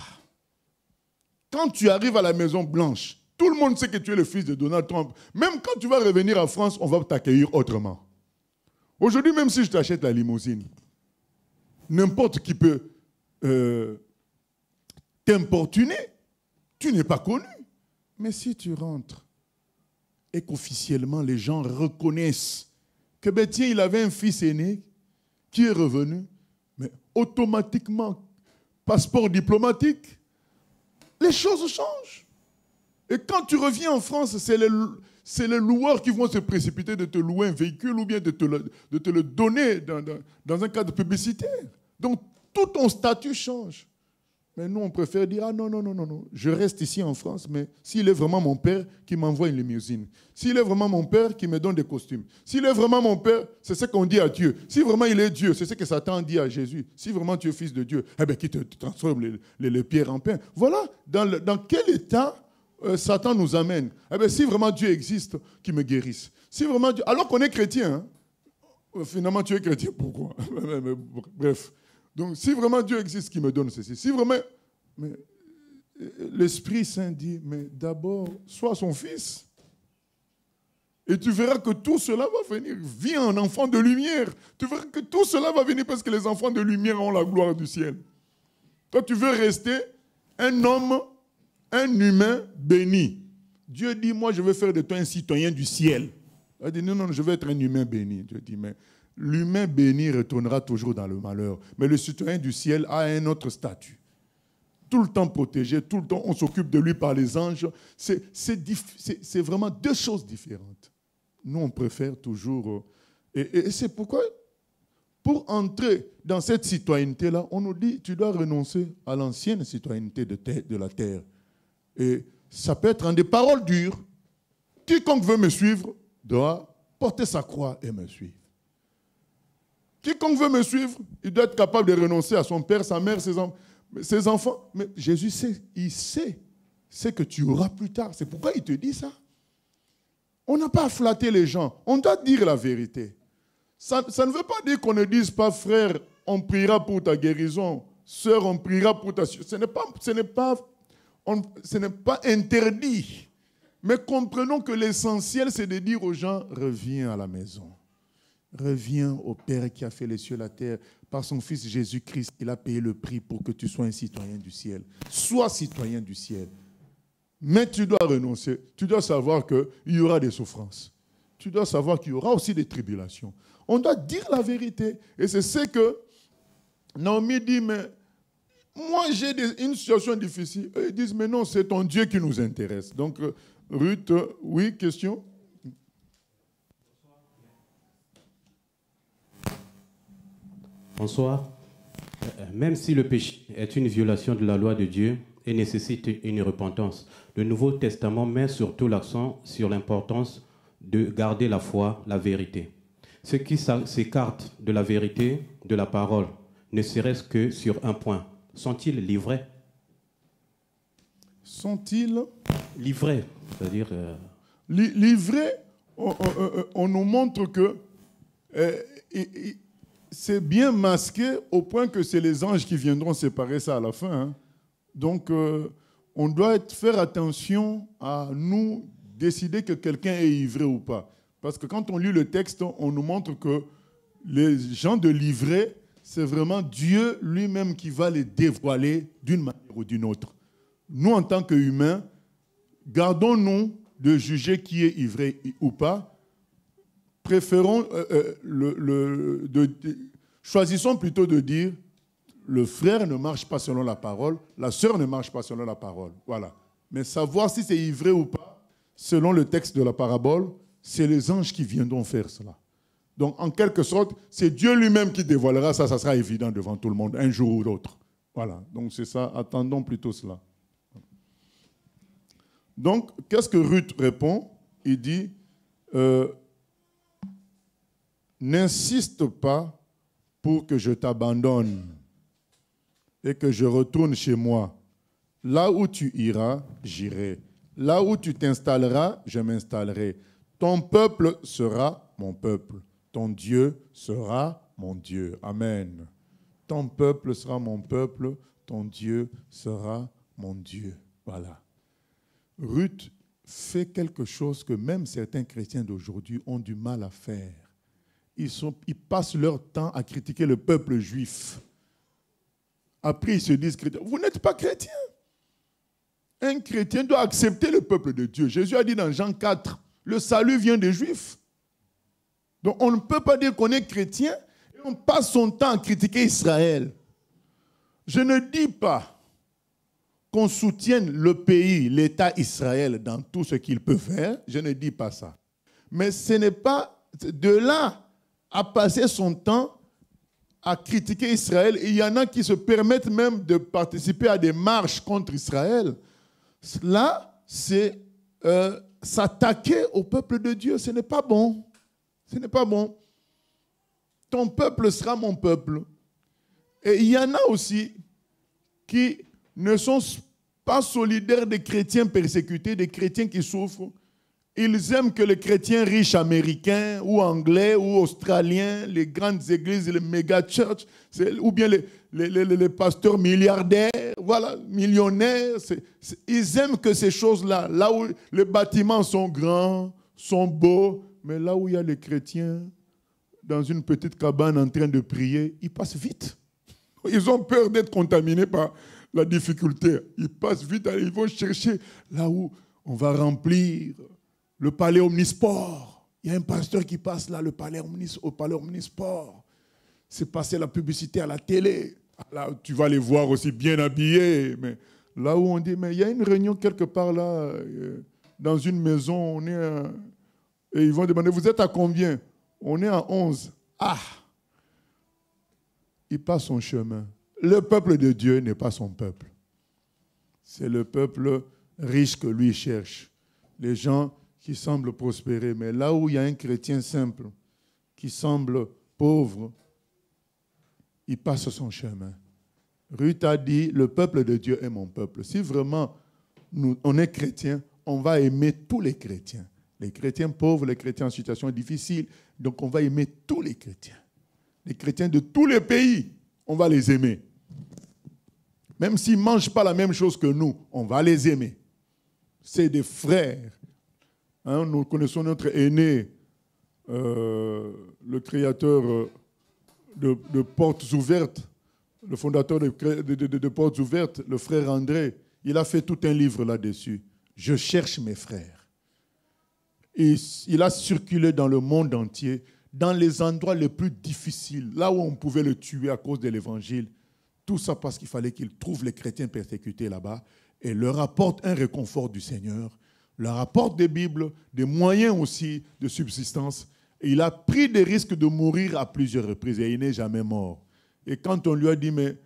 Quand tu arrives à la Maison Blanche, tout le monde sait que tu es le fils de Donald Trump. Même quand tu vas revenir en France, on va t'accueillir autrement. Aujourd'hui, même si je t'achète la limousine, n'importe qui peut t'importuner. Tu n'es pas connu. Mais si tu rentres et qu'officiellement les gens reconnaissent que tiens, il avait un fils aîné qui est revenu, mais automatiquement, passeport diplomatique, les choses changent. Et quand tu reviens en France, c'est les loueurs qui vont se précipiter de te louer un véhicule ou bien de te le donner dans un cadre publicitaire. Donc, tout ton statut change. Mais nous, on préfère dire, ah non, je reste ici en France, mais s'il est vraiment mon père qui m'envoie une limousine, s'il est vraiment mon père qui me donne des costumes, s'il est vraiment mon père, c'est ce qu'on dit à Dieu. Si vraiment il est Dieu, c'est ce que Satan dit à Jésus. Si vraiment tu es fils de Dieu, eh bien, qui te transforme les pierres en pain. Voilà dans quel état Satan nous amène. Eh bien, si vraiment Dieu existe, qu'il me guérisse. Si vraiment Dieu, alors qu'on est chrétien, hein, finalement tu es chrétien, pourquoi? Bref. Donc, si vraiment Dieu existe, qui me donne ceci. Si vraiment... Mais l'Esprit Saint dit, mais d'abord, sois son fils. Et tu verras que tout cela va venir. Viens un enfant de lumière. Tu verras que tout cela va venir parce que les enfants de lumière ont la gloire du ciel. Toi, tu veux rester un homme, un humain béni. Dieu dit, moi, je veux faire de toi un citoyen du ciel. Il dit, non, je veux être un humain béni. Dieu dit, mais... L'humain béni retournera toujours dans le malheur. Mais le citoyen du ciel a un autre statut. Tout le temps protégé, tout le temps on s'occupe de lui par les anges. C'est vraiment deux choses différentes. Nous, on préfère toujours... Et c'est pourquoi, pour entrer dans cette citoyenneté-là, on nous dit, tu dois renoncer à l'ancienne citoyenneté de la terre. Et ça peut être en des paroles dures. Quiconque veut me suivre doit porter sa croix et me suivre. Quiconque veut me suivre, il doit être capable de renoncer à son père, sa mère, ses enfants. Mais Jésus sait, il sait ce que tu auras plus tard. C'est pourquoi il te dit ça. On n'a pas à flatter les gens. On doit dire la vérité. Ça ne veut pas dire qu'on ne dise pas, frère, on priera pour ta guérison. Sœur, on priera pour ta... Ce n'est pas interdit. Mais comprenons que l'essentiel, c'est de dire aux gens, reviens à la maison. Reviens au Père qui a fait les cieux et la terre. Par son Fils Jésus-Christ, il a payé le prix pour que tu sois un citoyen du ciel. Sois citoyen du ciel. Mais tu dois renoncer. Tu dois savoir qu'il y aura des souffrances. Tu dois savoir qu'il y aura aussi des tribulations. On doit dire la vérité. Et c'est ce que Naomi dit, mais moi j'ai une situation difficile. Et ils disent, mais non, c'est ton Dieu qui nous intéresse. Donc, Ruth, oui, question ? Bonsoir. Même si le péché est une violation de la loi de Dieu et nécessite une repentance, le Nouveau Testament met surtout l'accent sur l'importance de garder la foi, la vérité. Ceux qui s'écartent de la vérité, de la parole, ne serait-ce que sur un point. Sont-ils livrés? Sont-ils livrés? C'est-à-dire... Livrés, on nous montre que... c'est bien masqué au point que c'est les anges qui viendront séparer ça à la fin. Hein. Donc, on doit faire attention à nous décider que quelqu'un est ivré ou pas. Parce que quand on lit le texte, on nous montre que les gens de l'ivré, c'est vraiment Dieu lui-même qui va les dévoiler d'une manière ou d'une autre. Nous, en tant qu'humains, gardons-nous de juger qui est ivré ou pas. Préférons, choisissons plutôt de dire le frère ne marche pas selon la parole, la sœur ne marche pas selon la parole. Voilà. Mais savoir si c'est ivré ou pas, selon le texte de la parabole, c'est les anges qui viendront faire cela. Donc, en quelque sorte, c'est Dieu lui-même qui dévoilera ça, ça sera évident devant tout le monde, un jour ou l'autre. Voilà. Donc, c'est ça, attendons plutôt cela. Donc, qu'est-ce que Ruth répond? Il dit... n'insiste pas pour que je t'abandonne et que je retourne chez moi. Là où tu iras, j'irai. Là où tu t'installeras, je m'installerai. Ton peuple sera mon peuple. Ton Dieu sera mon Dieu. Amen. Ton peuple sera mon peuple. Ton Dieu sera mon Dieu. Voilà. Ruth fait quelque chose que même certains chrétiens d'aujourd'hui ont du mal à faire. Ils passent leur temps à critiquer le peuple juif. Après, ils se disent chrétiens. Vous n'êtes pas chrétien. Un chrétien doit accepter le peuple de Dieu. Jésus a dit dans Jean 4, le salut vient des Juifs. Donc on ne peut pas dire qu'on est chrétien On passe son temps à critiquer Israël. Je ne dis pas qu'on soutienne le pays, l'État Israël dans tout ce qu'il peut faire. Je ne dis pas ça. Mais ce n'est pas de là à passer son temps à critiquer Israël. Et il y en a qui se permettent même de participer à des marches contre Israël. Là, c'est s'attaquer au peuple de Dieu. Ce n'est pas bon. Ce n'est pas bon. Ton peuple sera mon peuple. Et il y en a aussi qui ne sont pas solidaires des chrétiens persécutés, des chrétiens qui souffrent. Ils aiment que les chrétiens riches américains ou anglais ou australiens, les grandes églises, les méga-churches, ou bien les pasteurs milliardaires, voilà, millionnaires, ils aiment que ces choses-là, là où les bâtiments sont grands, sont beaux, mais là où il y a les chrétiens dans une petite cabane en train de prier, ils passent vite. Ils ont peur d'être contaminés par la difficulté. Ils passent vite, ils vont chercher là où on va remplir le palais Omnisport. Il y a un pasteur qui passe là, au palais Omnisport. C'est passer la publicité à la télé. Là, tu vas les voir aussi bien habillés. Mais là où on dit, mais il y a une réunion quelque part là, dans une maison, on est et ils vont demander, vous êtes à combien? On est à 11. Ah! Il passe son chemin. Le peuple de Dieu n'est pas son peuple. C'est le peuple riche que lui cherche. Les gens qui semblent prospérer. Mais là où il y a un chrétien simple, qui semble pauvre, il passe son chemin. Ruth a dit, le peuple de Dieu est mon peuple. Si vraiment on est chrétien, on va aimer tous les chrétiens. Les chrétiens pauvres, les chrétiens en situation difficile. Donc on va aimer tous les chrétiens. Les chrétiens de tous les pays, on va les aimer. Même s'ils ne mangent pas la même chose que nous, on va les aimer. C'est des frères. Hein, nous connaissons notre aîné, le créateur de Portes Ouvertes, le fondateur de Portes Ouvertes, le frère André. Il a fait tout un livre là-dessus. Je cherche mes frères. Et il a circulé dans le monde entier, dans les endroits les plus difficiles, là où on pouvait le tuer à cause de l'évangile. Tout ça parce qu'il fallait qu'il trouve les chrétiens persécutés là-bas et leur apporte un réconfort du Seigneur, leur apporte des Bibles, des moyens aussi de subsistance. Et il a pris des risques de mourir à plusieurs reprises et il n'est jamais mort. Et quand on lui a dit, mais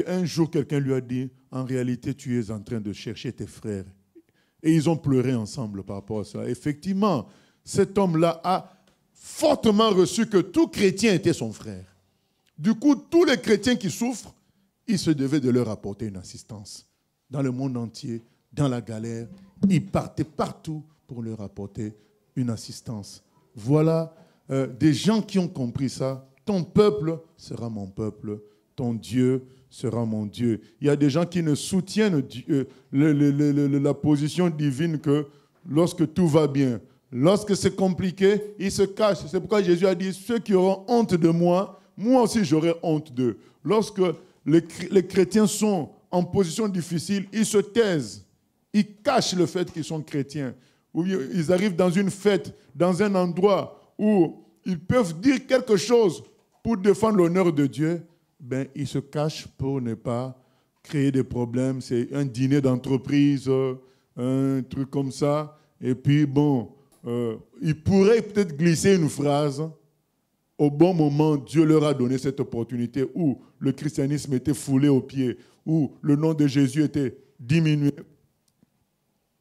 un jour quelqu'un lui a dit, en réalité tu es en train de chercher tes frères. Et ils ont pleuré ensemble par rapport à ça. Effectivement, cet homme-là a fortement reçu que tout chrétien était son frère. Du coup, tous les chrétiens qui souffrent, il se devait de leur apporter une assistance. Dans le monde entier, dans la galère, il partait partout pour leur apporter une assistance. Voilà des gens qui ont compris ça. Ton peuple sera mon peuple, ton Dieu sera mon Dieu. Il y a des gens qui ne soutiennent la position divine que lorsque tout va bien. Lorsque c'est compliqué, ils se cachent. C'est pourquoi Jésus a dit, ceux qui auront honte de moi, moi aussi j'aurai honte d'eux. Lorsque les chrétiens sont en position difficile, ils se taisent. Ils cachent le fait qu'ils sont chrétiens. Ou ils arrivent dans une fête, dans un endroit où ils peuvent dire quelque chose pour défendre l'honneur de Dieu. Ben, ils se cachent pour ne pas créer des problèmes. C'est un dîner d'entreprise, un truc comme ça. Et puis, bon, ils pourraient peut-être glisser une phrase. Au bon moment, Dieu leur a donné cette opportunité où le christianisme était foulé aux pieds, où le nom de Jésus était diminué.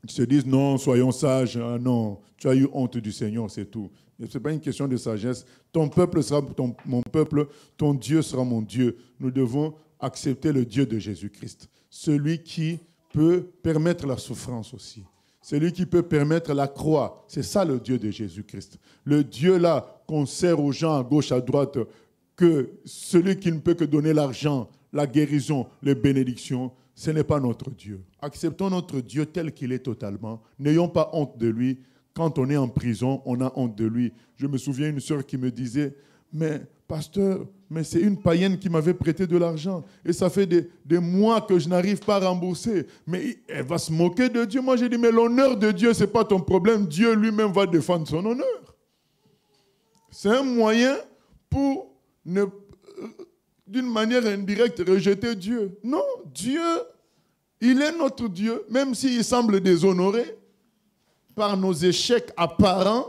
Ils se disent, non, soyons sages. Ah non, tu as eu honte du Seigneur, c'est tout. Ce n'est pas une question de sagesse. Ton peuple sera mon peuple, ton Dieu sera mon Dieu. Nous devons accepter le Dieu de Jésus-Christ. Celui qui peut permettre la souffrance aussi. Celui qui peut permettre la croix. C'est ça le Dieu de Jésus-Christ. Le Dieu là qu'on sert aux gens à gauche, à droite, que celui qui ne peut que donner l'argent, la guérison, les bénédictions, ce n'est pas notre Dieu. Acceptons notre Dieu tel qu'il est totalement. N'ayons pas honte de lui. Quand on est en prison, on a honte de lui. Je me souviens d'une sœur qui me disait, mais pasteur, mais c'est une païenne qui m'avait prêté de l'argent. Et ça fait des mois que je n'arrive pas à rembourser. Mais elle va se moquer de Dieu. Moi, j'ai dit, mais l'honneur de Dieu, ce n'est pas ton problème. Dieu lui-même va défendre son honneur. C'est un moyen pour d'une manière indirecte, rejeter Dieu. Non, Dieu, il est notre Dieu, même s'il semble déshonoré par nos échecs apparents,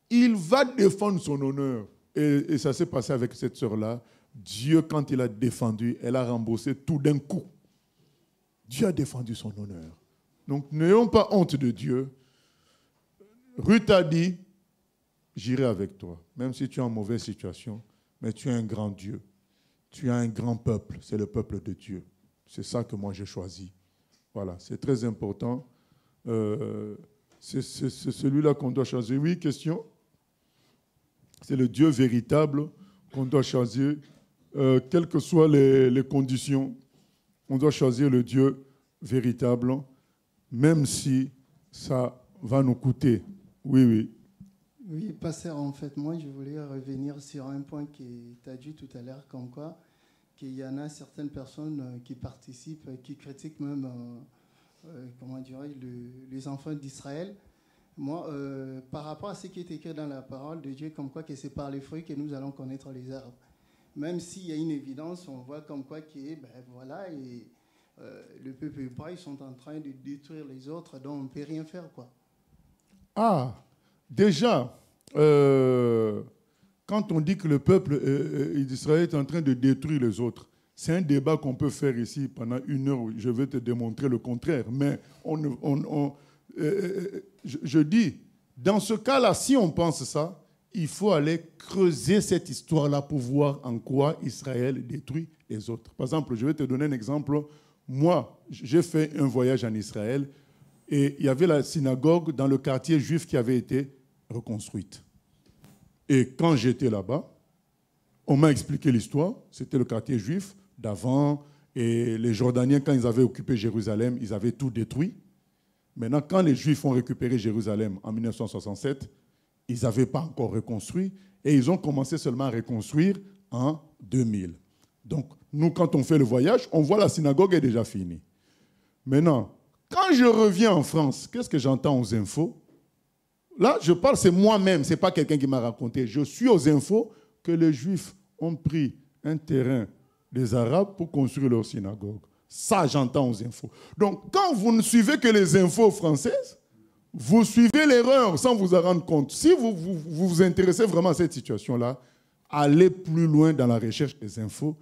il va défendre son honneur. Et ça s'est passé avec cette sœur-là. Dieu, quand il a défendu, elle a remboursé tout d'un coup. Dieu a défendu son honneur. Donc, n'ayons pas honte de Dieu. Ruth a dit, j'irai avec toi, même si tu es en mauvaise situation, mais tu es un grand Dieu. Tu as un grand peuple, c'est le peuple de Dieu. C'est ça que moi j'ai choisi. Voilà, c'est très important. C'est celui-là qu'on doit choisir. Oui, question? C'est le Dieu véritable qu'on doit choisir, quelles que soient les conditions. On doit choisir le Dieu véritable, même si ça va nous coûter. Oui, oui. Oui, pasteur, en fait, moi, je voulais revenir sur un point qui t'a dit tout à l'heure, comme quoi qu'il y en a certaines personnes qui participent, qui critiquent même, comment dirais-je, les enfants d'Israël. Moi, par rapport à ce qui est écrit dans la parole de Dieu, comme quoi que c'est par les fruits que nous allons connaître les arbres. Même s'il y a une évidence, on voit comme quoi que, voilà, et le peuple hébreu, ils sont en train de détruire les autres, donc on ne peut rien faire, quoi. Ah, déjà, quand on dit que le peuple d'Israël est en train de détruire les autres, c'est un débat qu'on peut faire ici pendant 1 heure où je vais te démontrer le contraire. Mais je dis, dans ce cas-là, si on pense ça, il faut aller creuser cette histoire-là pour voir en quoi Israël détruit les autres. Par exemple, je vais te donner un exemple. Moi, j'ai fait un voyage en Israël et il y avait la synagogue dans le quartier juif qui avait été reconstruite. Et quand j'étais là-bas, on m'a expliqué l'histoire. C'était le quartier juif d'avant. Et les Jordaniens, quand ils avaient occupé Jérusalem, ils avaient tout détruit. Maintenant, quand les Juifs ont récupéré Jérusalem en 1967, ils n'avaient pas encore reconstruit. Et ils ont commencé seulement à reconstruire en 2000. Donc, nous, quand on fait le voyage, on voit la synagogue est déjà finie. Maintenant, quand je reviens en France, qu'est-ce que j'entends aux infos? Là, je parle, c'est moi-même, ce n'est pas quelqu'un qui m'a raconté. Je suis aux infos que les Juifs ont pris un terrain des Arabes pour construire leur synagogue. Ça, j'entends aux infos. Donc, quand vous ne suivez que les infos françaises, vous suivez l'erreur sans vous en rendre compte. Si vous intéressez vraiment à cette situation-là, allez plus loin dans la recherche des infos.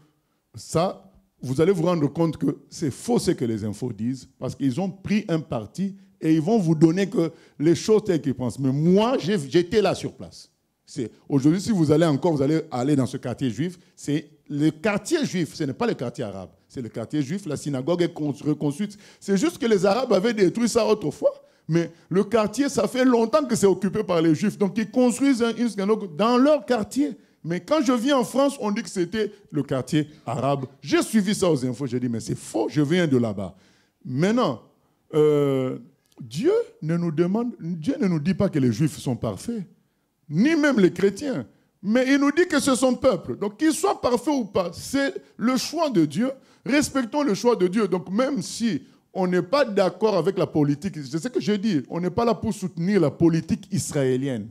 Ça, vous allez vous rendre compte que c'est faux ce que les infos disent, parce qu'ils ont pris un parti et ils vont vous donner que les choses telles qu'ils pensent. Mais moi, j'étais là sur place. Aujourd'hui, si vous allez aller dans ce quartier juif, c'est le quartier juif, ce n'est pas le quartier arabe. C'est le quartier juif, la synagogue est reconstruite. C'est juste que les Arabes avaient détruit ça autrefois. Mais le quartier, ça fait longtemps que c'est occupé par les Juifs. Donc, ils construisent une synagogue dans leur quartier. Mais quand je viens en France, on dit que c'était le quartier arabe. J'ai suivi ça aux infos. J'ai dit, mais c'est faux, je viens de là-bas. Maintenant, Dieu ne nous dit pas que les Juifs sont parfaits, ni même les chrétiens. Mais il nous dit que c'est son peuple. Donc, qu'ils soient parfaits ou pas, c'est le choix de Dieu. Respectons le choix de Dieu. Donc, même si on n'est pas d'accord avec la politique, c'est ce que je dis, on n'est pas là pour soutenir la politique israélienne.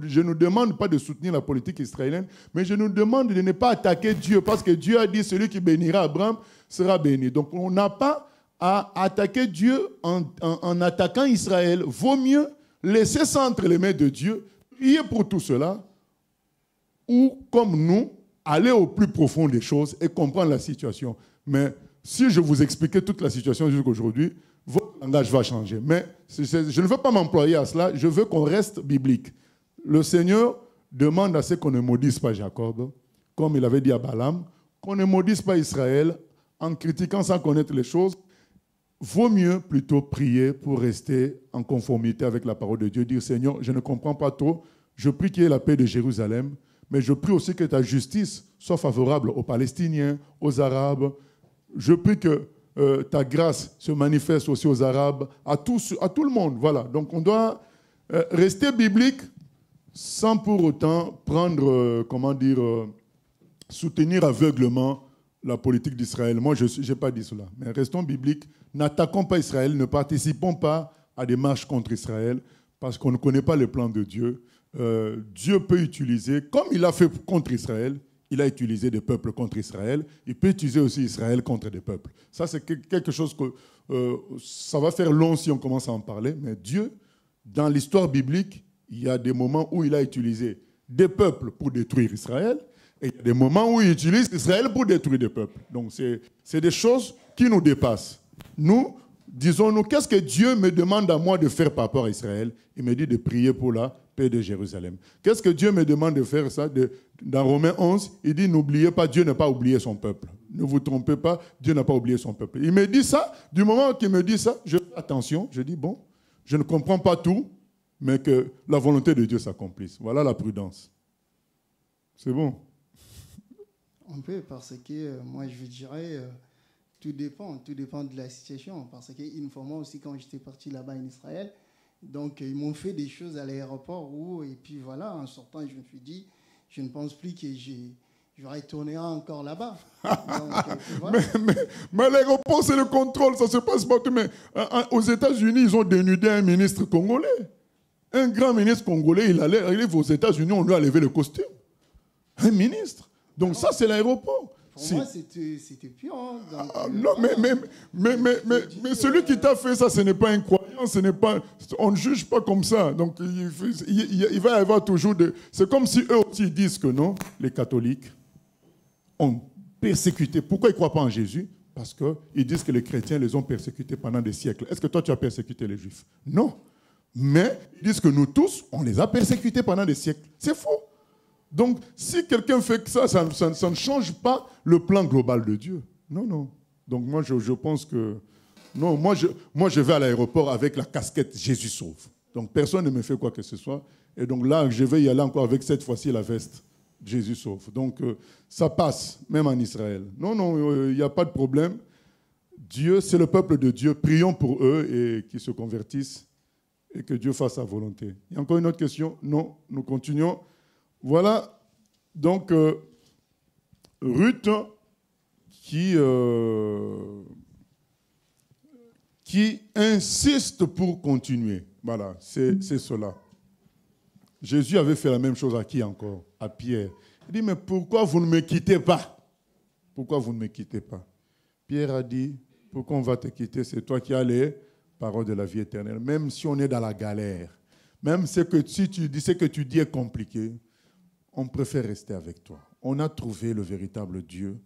Je ne nous demande pas de soutenir la politique israélienne, mais je nous demande de ne pas attaquer Dieu, parce que Dieu a dit, celui qui bénira Abraham sera béni. Donc, on n'a pas à attaquer Dieu en attaquant Israël. Vaut mieux laisser ça entre les mains de Dieu, prier pour tout cela, ou, comme nous, aller au plus profond des choses et comprendre la situation. Mais si je vous expliquais toute la situation jusqu'à aujourd'hui, votre langage va changer. Mais je ne veux pas m'employer à cela, je veux qu'on reste biblique. Le Seigneur demande à ce qu'on ne maudisse pas Jacob, comme il avait dit à Balaam, qu'on ne maudisse pas Israël en critiquant sans connaître les choses. Vaut mieux plutôt prier pour rester en conformité avec la parole de Dieu, dire Seigneur, je ne comprends pas trop, je prie qu'il y ait la paix de Jérusalem, mais je prie aussi que ta justice soit favorable aux Palestiniens, aux Arabes. Je prie que ta grâce se manifeste aussi aux Arabes, à tout le monde. Voilà. Donc on doit rester biblique sans pour autant prendre, soutenir aveuglement la politique d'Israël. Moi, je n'ai pas dit cela. Mais restons bibliques. N'attaquons pas Israël, ne participons pas à des marches contre Israël, parce qu'on ne connaît pas les plans de Dieu. Dieu peut utiliser, comme il a fait contre Israël, il a utilisé des peuples contre Israël, il peut utiliser aussi Israël contre des peuples. Ça, c'est quelque chose que ça va faire long si on commence à en parler, mais Dieu, dans l'histoire biblique, il y a des moments où il a utilisé des peuples pour détruire Israël, et il y a des moments où il utilise Israël pour détruire des peuples. Donc, c'est des choses qui nous dépassent. Nous, disons-nous, qu'est-ce que Dieu me demande à moi de faire par rapport à Israël? Il me dit de prier pour la paix de Jérusalem. Qu'est-ce que Dieu me demande de faire ça? Dans Romains 11, il dit, n'oubliez pas, Dieu n'a pas oublié son peuple. Ne vous trompez pas, Dieu n'a pas oublié son peuple. Il me dit ça, du moment qu'il me dit ça, je fais attention, je dis, bon, je ne comprends pas tout, mais que la volonté de Dieu s'accomplisse. Voilà la prudence. C'est bon? On peut, parce que moi, je dirais, tout dépend de la situation. Parce qu'une fois, moi aussi, quand j'étais parti là-bas en Israël, donc ils m'ont fait des choses à l'aéroport et puis voilà, en sortant, je me suis dit, je ne pense plus que je retournerai encore là-bas. Voilà. Mais l'aéroport, c'est le contrôle, ça se passe partout. Mais aux États-Unis, ils ont dénudé un ministre congolais. Un grand ministre congolais, il arrive aux États-Unis, on lui a levé le costume. Un ministre. Donc ça, c'est l'aéroport. Pour moi, c'était pur. Hein, non, mais celui qui t'a fait ça, ce n'est pas un croyant, on ne juge pas comme ça. Donc il va y avoir toujours c'est comme si eux aussi disent que non, les catholiques ont persécuté. Pourquoi ils ne croient pas en Jésus? Parce qu'ils disent que les chrétiens les ont persécutés pendant des siècles. Est-ce que toi, tu as persécuté les juifs? Non. Mais ils disent que nous tous, on les a persécutés pendant des siècles. C'est faux. Donc, si quelqu'un fait que ça ne change pas le plan global de Dieu. Non, non. Donc, moi, je pense que... Non, moi, je vais à l'aéroport avec la casquette « Jésus sauve ». Donc, personne ne me fait quoi que ce soit. Et donc là, je vais y aller encore avec cette fois-ci la veste « Jésus sauve ». Donc, ça passe, même en Israël. Non, non, il n'y a pas de problème. Dieu, c'est le peuple de Dieu. Prions pour eux et qu'ils se convertissent et que Dieu fasse sa volonté. Il y a encore une autre question? Non, nous continuons. Voilà, donc, Ruth qui insiste pour continuer. Voilà, c'est cela. Jésus avait fait la même chose à qui encore? À Pierre. Il dit, mais pourquoi vous ne me quittez pas? Pourquoi vous ne me quittez pas? Pierre a dit, pourquoi on va te quitter? C'est toi qui as les paroles de la vie éternelle. Même si on est dans la galère, même si ce que tu dis est compliqué, on préfère rester avec toi. On a trouvé le véritable Dieu.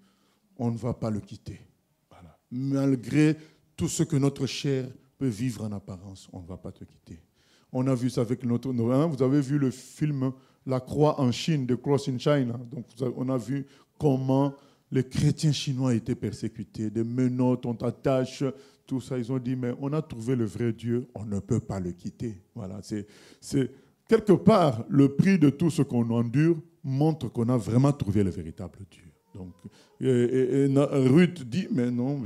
On ne va pas le quitter. Voilà. Malgré tout ce que notre chair peut vivre en apparence, on ne va pas te quitter. On a vu ça avec notre... vous avez vu le film La Croix en Chine, The Cross in China. Donc, on a vu comment les chrétiens chinois étaient persécutés. Des menottes, on t'attache, tout ça. Ils ont dit, mais on a trouvé le vrai Dieu, on ne peut pas le quitter. Voilà, c'est quelque part, le prix de tout ce qu'on endure montre qu'on a vraiment trouvé le véritable Dieu. Donc, Ruth dit, mais non,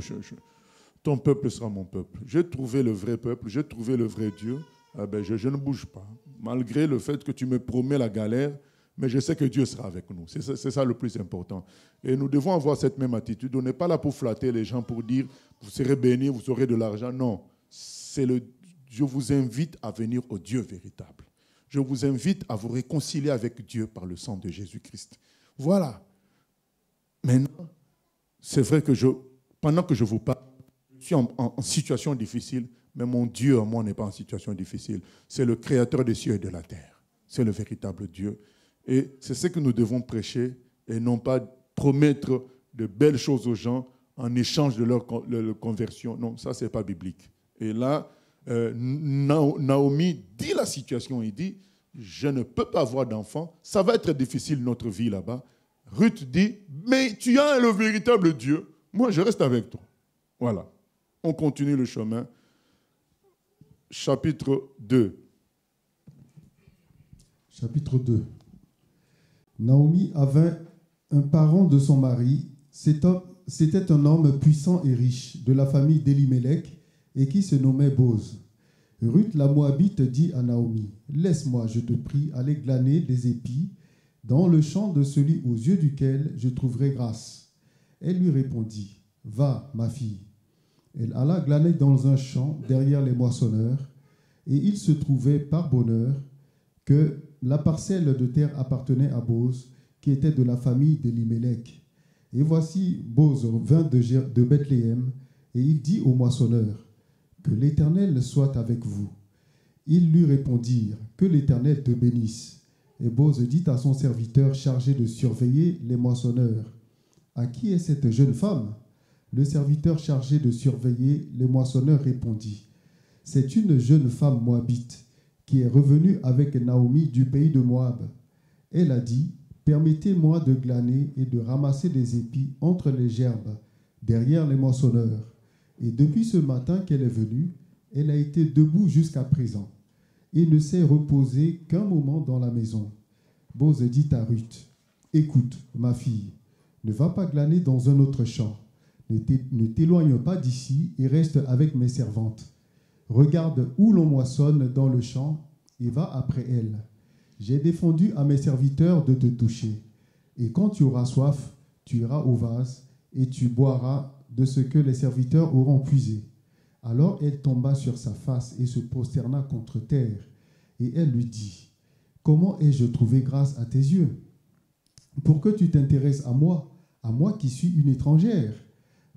ton peuple sera mon peuple. J'ai trouvé le vrai peuple, j'ai trouvé le vrai Dieu. Ah ben, je ne bouge pas. Malgré le fait que tu me promets la galère, mais je sais que Dieu sera avec nous. C'est ça le plus important. Et nous devons avoir cette même attitude. On n'est pas là pour flatter les gens, pour dire, vous serez bénis, vous aurez de l'argent. Non, je vous invite à venir au Dieu véritable. Je vous invite à vous réconcilier avec Dieu par le sang de Jésus-Christ. Voilà. Maintenant, c'est vrai que pendant que je vous parle, je suis en situation difficile, mais mon Dieu, moi, n'est pas en situation difficile. C'est le Créateur des cieux et de la terre. C'est le véritable Dieu. Et c'est ce que nous devons prêcher et non pas promettre de belles choses aux gens en échange de leur conversion. Non, ça, ce n'est pas biblique. Et là, Naomi dit la situation, il dit, je ne peux pas avoir d'enfant, ça va être difficile notre vie là-bas. Ruth dit, mais tu as le véritable Dieu, moi je reste avec toi. Voilà, on continue le chemin. Chapitre 2. Chapitre 2. Naomi avait un parent de son mari, c'était un homme puissant et riche, de la famille d'Elimelech, et qui se nommait Boz. Ruth la Moabite dit à Naomi, « Laisse-moi, je te prie, aller glaner des épis dans le champ de celui aux yeux duquel je trouverai grâce. » Elle lui répondit, « Va, ma fille. » Elle alla glaner dans un champ derrière les moissonneurs, et il se trouvait par bonheur que la parcelle de terre appartenait à Boz, qui était de la famille d'Elimelech. Et voici Boz vint de Bethléem, et il dit au moissonneur, « Que l'Éternel soit avec vous. » Ils lui répondirent, « Que l'Éternel te bénisse. » Et Boz dit à son serviteur chargé de surveiller les moissonneurs, « À qui est cette jeune femme ?» Le serviteur chargé de surveiller les moissonneurs répondit, « C'est une jeune femme moabite qui est revenue avec Naomi du pays de Moab. Elle a dit, « Permettez-moi de glaner et de ramasser des épis entre les gerbes, derrière les moissonneurs. » Et depuis ce matin qu'elle est venue, elle a été debout jusqu'à présent et ne s'est reposée qu'un moment dans la maison. Boz dit à Ruth, « Écoute, ma fille, ne va pas glaner dans un autre champ. Ne t'éloigne pas d'ici et reste avec mes servantes. Regarde où l'on moissonne dans le champ et va après elle. J'ai défendu à mes serviteurs de te toucher. Et quand tu auras soif, tu iras au vase et tu boiras de ce que les serviteurs auront puisé. » Alors elle tomba sur sa face et se prosterna contre terre. Et elle lui dit, « Comment ai-je trouvé grâce à tes yeux? Pour que tu t'intéresses à moi qui suis une étrangère. »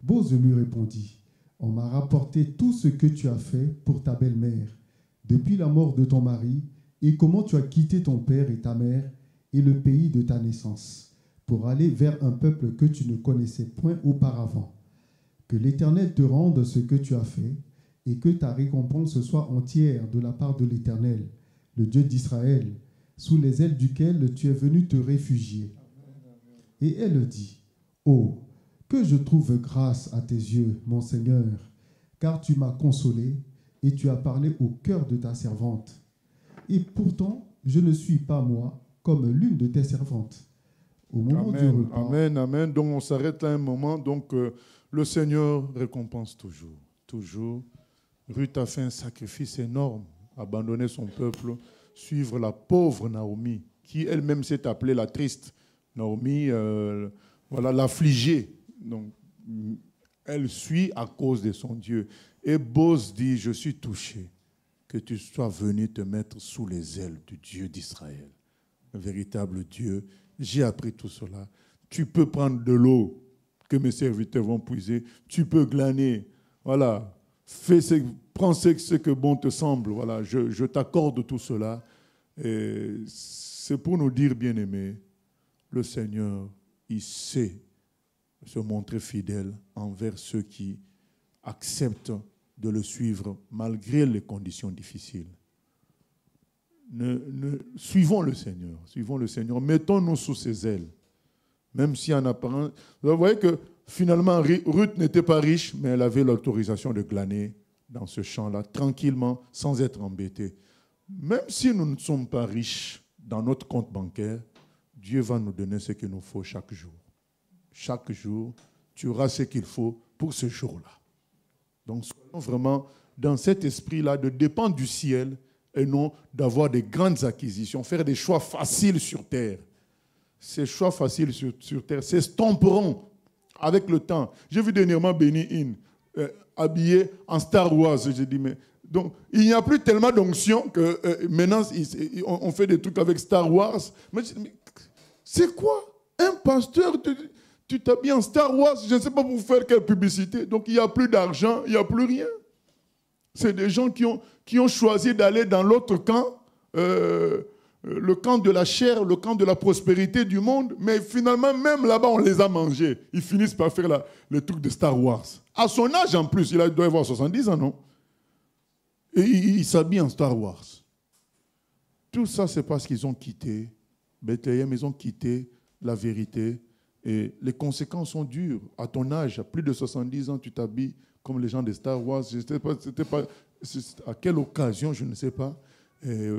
Boz lui répondit, « On m'a rapporté tout ce que tu as fait pour ta belle-mère, depuis la mort de ton mari, et comment tu as quitté ton père et ta mère et le pays de ta naissance, pour aller vers un peuple que tu ne connaissais point auparavant. Que l'Éternel te rende ce que tu as fait, et que ta récompense soit entière de la part de l'Éternel, le Dieu d'Israël, sous les ailes duquel tu es venu te réfugier. » Et elle dit, « Oh, que je trouve grâce à tes yeux, mon Seigneur, car tu m'as consolé et tu as parlé au cœur de ta servante. Et pourtant, je ne suis pas, moi, comme l'une de tes servantes. » Au moment du repas, Amen, amen. Donc on s'arrête là un moment. Donc le Seigneur récompense toujours, toujours. Ruth a fait un sacrifice énorme, abandonner son peuple, suivre la pauvre Naomi, qui elle-même s'est appelée la triste. Naomi, voilà, l'affligée. Donc, elle suit à cause de son Dieu. Et Boz dit, je suis touché que tu sois venu te mettre sous les ailes du Dieu d'Israël, un véritable Dieu. J'ai appris tout cela. Tu peux prendre de l'eau que mes serviteurs vont puiser. Tu peux glaner. Voilà. Prends ce que bon te semble. Voilà. Je t'accorde tout cela. Et c'est pour nous dire, bien-aimés, le Seigneur, il sait se montrer fidèle envers ceux qui acceptent de le suivre malgré les conditions difficiles. Suivons le Seigneur, mettons-nous sous ses ailes, même si en apparence... Vous voyez que finalement, Ruth n'était pas riche, mais elle avait l'autorisation de glaner dans ce champ-là, tranquillement, sans être embêtée. Même si nous ne sommes pas riches dans notre compte bancaire, Dieu va nous donner ce qu'il nous faut chaque jour. Chaque jour, tu auras ce qu'il faut pour ce jour-là. Donc, soyons vraiment dans cet esprit-là de dépendre du ciel et non d'avoir des grandes acquisitions, faire des choix faciles sur terre. Ces choix faciles sur terre s'estomperont avec le temps. J'ai vu dernièrement Benny Hinn habillé en Star Wars. J'ai dit, mais donc, il n'y a plus tellement d'onction que maintenant, on fait des trucs avec Star Wars. Mais c'est quoi? Un pasteur, tu t'habilles en Star Wars, je ne sais pas pour faire quelle publicité. Donc, il n'y a plus d'argent, il n'y a plus rien. C'est des gens qui ont choisi d'aller dans l'autre camp, le camp de la chair, le camp de la prospérité du monde. Mais finalement, même là-bas, on les a mangés. Ils finissent par faire le truc de Star Wars. À son âge, en plus, il doit avoir 70 ans, non? Et il s'habille en Star Wars. Tout ça, c'est parce qu'ils ont quitté Bethléem, ils ont quitté la vérité. Et les conséquences sont dures. À ton âge, à plus de 70 ans, tu t'habilles comme les gens de Star Wars. C'était pas, à quelle occasion, je ne sais pas. Et,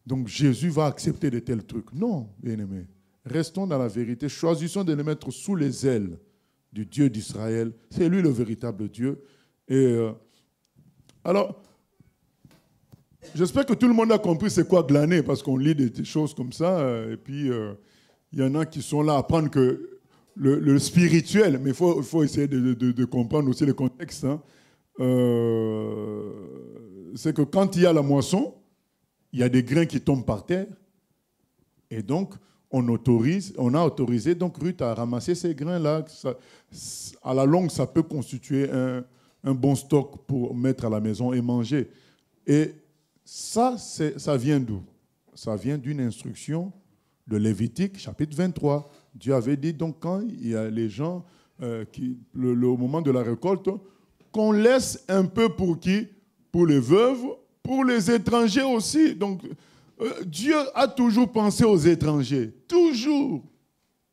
donc Jésus va accepter de tels trucs. Non, bien-aimés. Restons dans la vérité. Choisissons de les mettre sous les ailes du Dieu d'Israël. C'est lui le véritable Dieu. Et alors, j'espère que tout le monde a compris c'est quoi glaner, parce qu'on lit des choses comme ça. Et puis, il y en a qui sont là à apprendre que le spirituel, mais il faut essayer de comprendre aussi le contexte. Hein. C'est que quand il y a la moisson, il y a des grains qui tombent par terre. Et donc, on a autorisé donc Ruth à ramasser ces grains-là. À la longue, ça peut constituer un bon stock pour mettre à la maison et manger. Et ça vient d'où? Ça vient d'une instruction de Lévitique, chapitre 23. Dieu avait dit, donc, quand il y a les gens, au moment de la récolte, qu'on laisse un peu pour qui? Pour les veuves, pour les étrangers aussi. Donc, Dieu a toujours pensé aux étrangers. Toujours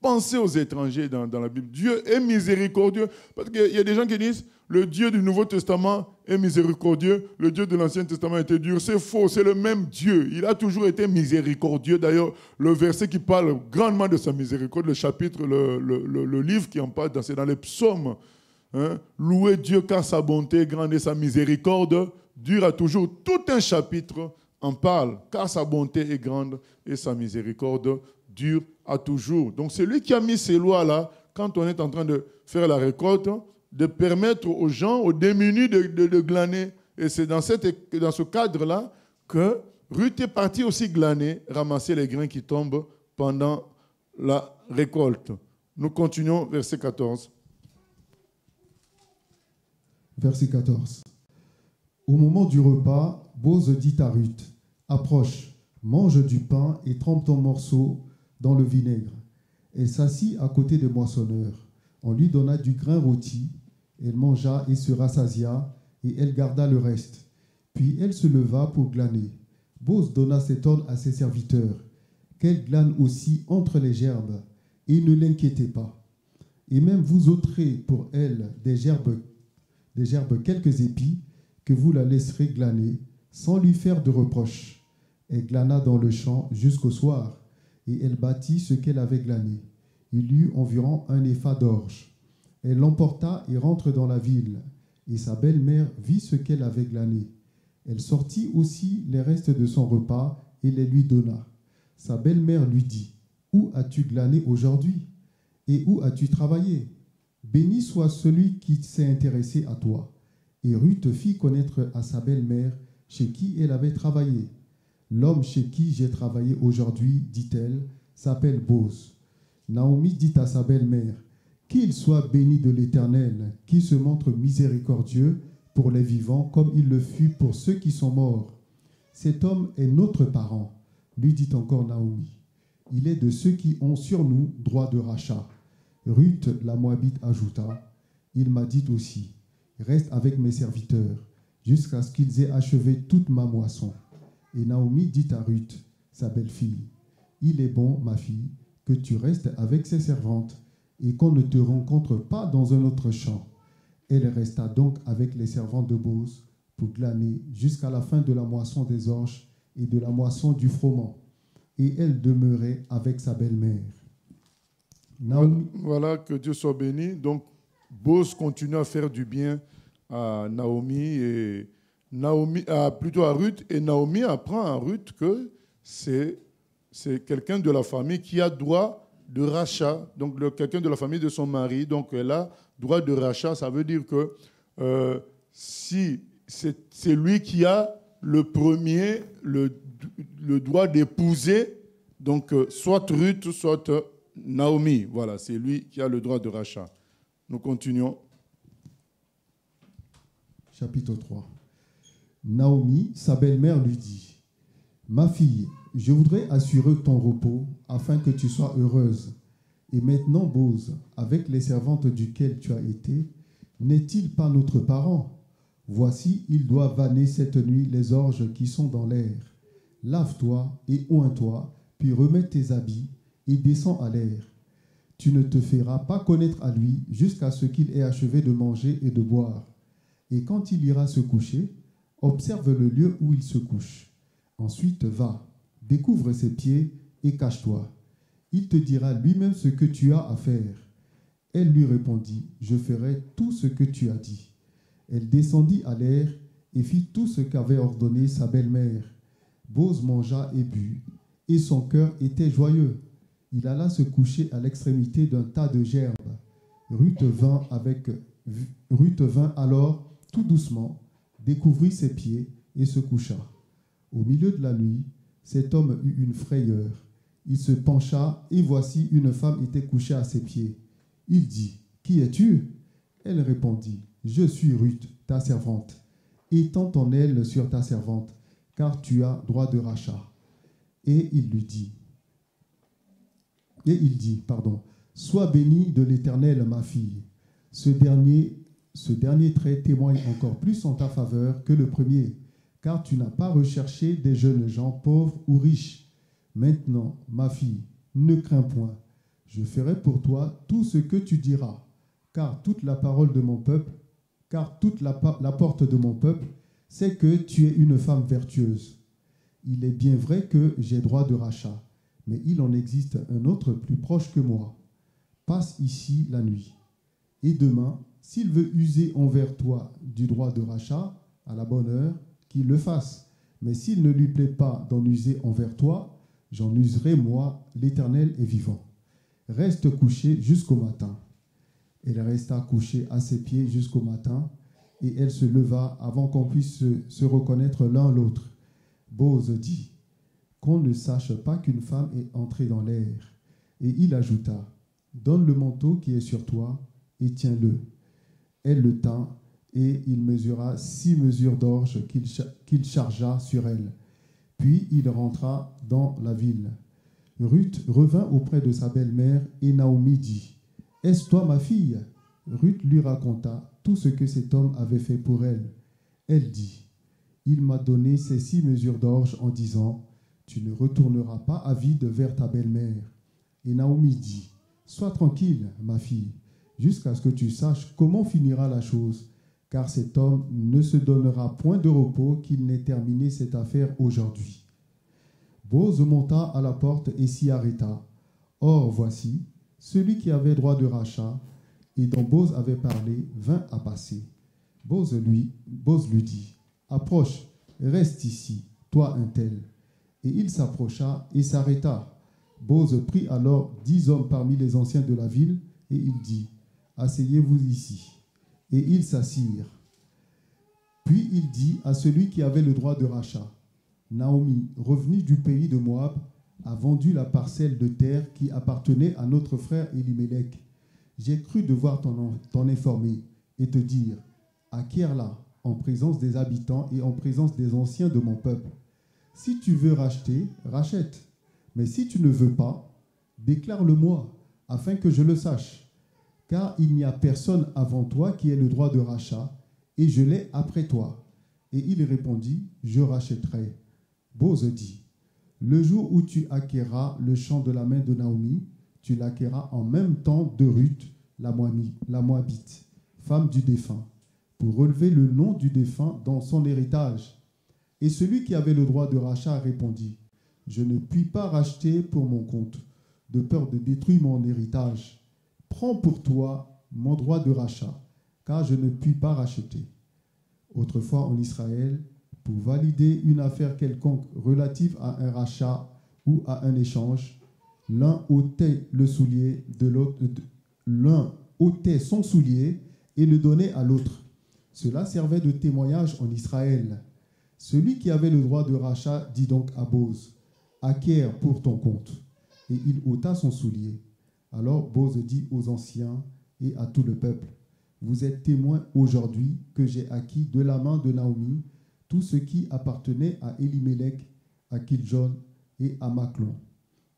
pensé aux étrangers dans la Bible. Dieu est miséricordieux. Parce qu'il y a des gens qui disent, le Dieu du Nouveau Testament est miséricordieux, le Dieu de l'Ancien Testament était dur. C'est faux, c'est le même Dieu. Il a toujours été miséricordieux. D'ailleurs, le verset qui parle grandement de sa miséricorde, le chapitre, le livre qui en parle, c'est dans les psaumes. Hein? Louez Dieu car sa bonté est grande et sa miséricorde dure à toujours. Tout un chapitre en parle, car sa bonté est grande et sa miséricorde dure à toujours. Donc c'est lui qui a mis ces lois-là, quand on est en train de faire la récolte, de permettre aux gens, aux démunis de glaner. Et c'est dans ce cadre-là que Ruth est partie aussi glaner, ramasser les grains qui tombent pendant la récolte. Nous continuons, verset 14. Verset 14. Au moment du repas, Boz dit à Ruth, « Approche, mange du pain et trempe ton morceau dans le vinaigre. » Elle s'assit à côté des moissonneurs. On lui donna du grain rôti. Elle mangea et se rassasia, et elle garda le reste. Puis elle se leva pour glaner. Boz donna cet ordre à ses serviteurs, qu'elle glane aussi entre les gerbes, et ne l'inquiétez pas. Et même vous ôterez pour elle des gerbes quelques épis, que vous la laisserez glaner, sans lui faire de reproche. Elle glana dans le champ jusqu'au soir, et elle bâtit ce qu'elle avait glané. Il y eut environ un épha d'orge. Elle l'emporta et rentre dans la ville, et sa belle-mère vit ce qu'elle avait glané. Elle sortit aussi les restes de son repas et les lui donna. Sa belle-mère lui dit, « Où as-tu glané aujourd'hui? Et où as-tu travaillé? Béni soit celui qui s'est intéressé à toi. » Et Ruth fit connaître à sa belle-mère chez qui elle avait travaillé. « L'homme chez qui j'ai travaillé aujourd'hui, dit-elle, s'appelle Boz. » Naomi dit à sa belle-mère, « Qu'il soit béni de l'Éternel, qui se montre miséricordieux pour les vivants comme il le fut pour ceux qui sont morts. Cet homme est notre parent, lui dit encore Naomi. Il est de ceux qui ont sur nous droit de rachat. » Ruth, la Moabite, ajouta, « Il m'a dit aussi, reste avec mes serviteurs, jusqu'à ce qu'ils aient achevé toute ma moisson. » Et Naomi dit à Ruth, sa belle-fille, « Il est bon, ma fille, que tu restes avec ses servantes, et qu'on ne te rencontre pas dans un autre champ. » Elle resta donc avec les servantes de Boz pour glaner jusqu'à la fin de la moisson des orges et de la moisson du froment. Et elle demeurait avec sa belle-mère. Naomi... Voilà, que Dieu soit béni. Donc, Boz continue à faire du bien à Naomi, plutôt à Ruth, et Naomi apprend à Ruth que c'est quelqu'un de la famille qui a droit de rachat, donc quelqu'un de la famille de son mari, donc elle a droit de rachat. Ça veut dire que si c'est lui qui a le premier, le droit d'épouser, donc soit Ruth, soit Naomi. Voilà, c'est lui qui a le droit de rachat. Nous continuons. Chapitre 3. Naomi, sa belle-mère, lui dit, « Ma fille, je voudrais assurer ton repos afin que tu sois heureuse. Et maintenant, Boz, avec les servantes duquel tu as été, n'est-il pas notre parent? Voici, il doit vanner cette nuit les orges qui sont dans l'air. Lave-toi et oins-toi, puis remets tes habits et descends à l'air. Tu ne te feras pas connaître à lui jusqu'à ce qu'il ait achevé de manger et de boire. Et quand il ira se coucher, observe le lieu où il se couche. Ensuite, va, découvre ses pieds et cache-toi. Il te dira lui-même ce que tu as à faire. » Elle lui répondit, « Je ferai tout ce que tu as dit. » Elle descendit à l'air et fit tout ce qu'avait ordonné sa belle-mère. Boz mangea et but, et son cœur était joyeux. Il alla se coucher à l'extrémité d'un tas de gerbes. Ruth vint alors tout doucement, découvrit ses pieds et se coucha. Au milieu de la nuit, cet homme eut une frayeur. Il se pencha, et voici une femme était couchée à ses pieds. Il dit, « Qui es-tu » Elle répondit, « Je suis Ruth, ta servante. Étends ton aile sur ta servante, car tu as droit de rachat. » Et il dit, « Sois bénie de l'Éternel, ma fille. Ce dernier trait témoigne encore plus en ta faveur que le premier, car tu n'as pas recherché des jeunes gens pauvres ou riches. Maintenant, ma fille, ne crains point. Je ferai pour toi tout ce que tu diras, car toute la porte de mon peuple, c'est que tu es une femme vertueuse. Il est bien vrai que j'ai droit de rachat, mais il en existe un autre plus proche que moi. Passe ici la nuit. Et demain, s'il veut user envers toi du droit de rachat, à la bonne heure, qu'il le fasse. Mais s'il ne lui plaît pas d'en user envers toi, j'en userai moi, l'Éternel est vivant. Reste couché jusqu'au matin. Elle resta couchée à ses pieds jusqu'au matin, et elle se leva avant qu'on puisse se reconnaître l'un l'autre. Bose dit, qu'on ne sache pas qu'une femme est entrée dans l'air. Et il ajouta, donne le manteau qui est sur toi et tiens-le. Elle le tint, et il mesura 6 mesures d'orge qu'il chargea sur elle. Puis il rentra dans la ville. Ruth revint auprès de sa belle-mère, et Naomi dit, « Est-ce toi ma fille ?» Ruth lui raconta tout ce que cet homme avait fait pour elle. Elle dit, « Il m'a donné ces 6 mesures d'orge en disant, « Tu ne retourneras pas à vide vers ta belle-mère. » Et Naomi dit, « Sois tranquille, ma fille, jusqu'à ce que tu saches comment finira la chose, car cet homme ne se donnera point de repos qu'il n'ait terminé cette affaire aujourd'hui. » Bose monta à la porte et s'y arrêta. Or, voici, celui qui avait droit de rachat et dont Bose avait parlé vint à passer. Bose lui dit, « Approche, reste ici, toi un tel. » Et il s'approcha et s'arrêta. Bose prit alors 10 hommes parmi les anciens de la ville, et il dit, « Asseyez-vous ici. » Et ils s'assirent. Puis il dit à celui qui avait le droit de rachat, « Naomi, revenue du pays de Moab, a vendu la parcelle de terre qui appartenait à notre frère Elimelech. J'ai cru devoir t'en informer et te dire, acquiers-la en présence des habitants et en présence des anciens de mon peuple. Si tu veux racheter, rachète. Mais si tu ne veux pas, déclare-le-moi, afin que je le sache. Car il n'y a personne avant toi qui ait le droit de rachat, et je l'ai après toi. » Et il répondit, « Je rachèterai. » Bose dit, « Le jour où tu acquerras le champ de la main de Naomi, tu l'acquerras en même temps de Ruth, la Moabite, femme du défunt, pour relever le nom du défunt dans son héritage. » Et celui qui avait le droit de rachat répondit, « Je ne puis pas racheter pour mon compte, de peur de détruire mon héritage. Prends pour toi mon droit de rachat, car je ne puis pas racheter. » Autrefois en Israël, pour valider une affaire quelconque relative à un rachat ou à un échange, l'un ôtait le soulier de l'autre, l'un ôtait son soulier et le donnait à l'autre. Cela servait de témoignage en Israël. Celui qui avait le droit de rachat dit donc à Bose, « Acquiert pour ton compte. » Et il ôta son soulier. Alors Bose dit aux anciens et à tout le peuple, « Vous êtes témoins aujourd'hui que j'ai acquis de la main de Naomi tout ce qui appartenait à Elimelech, à Kiljon et à Machlon,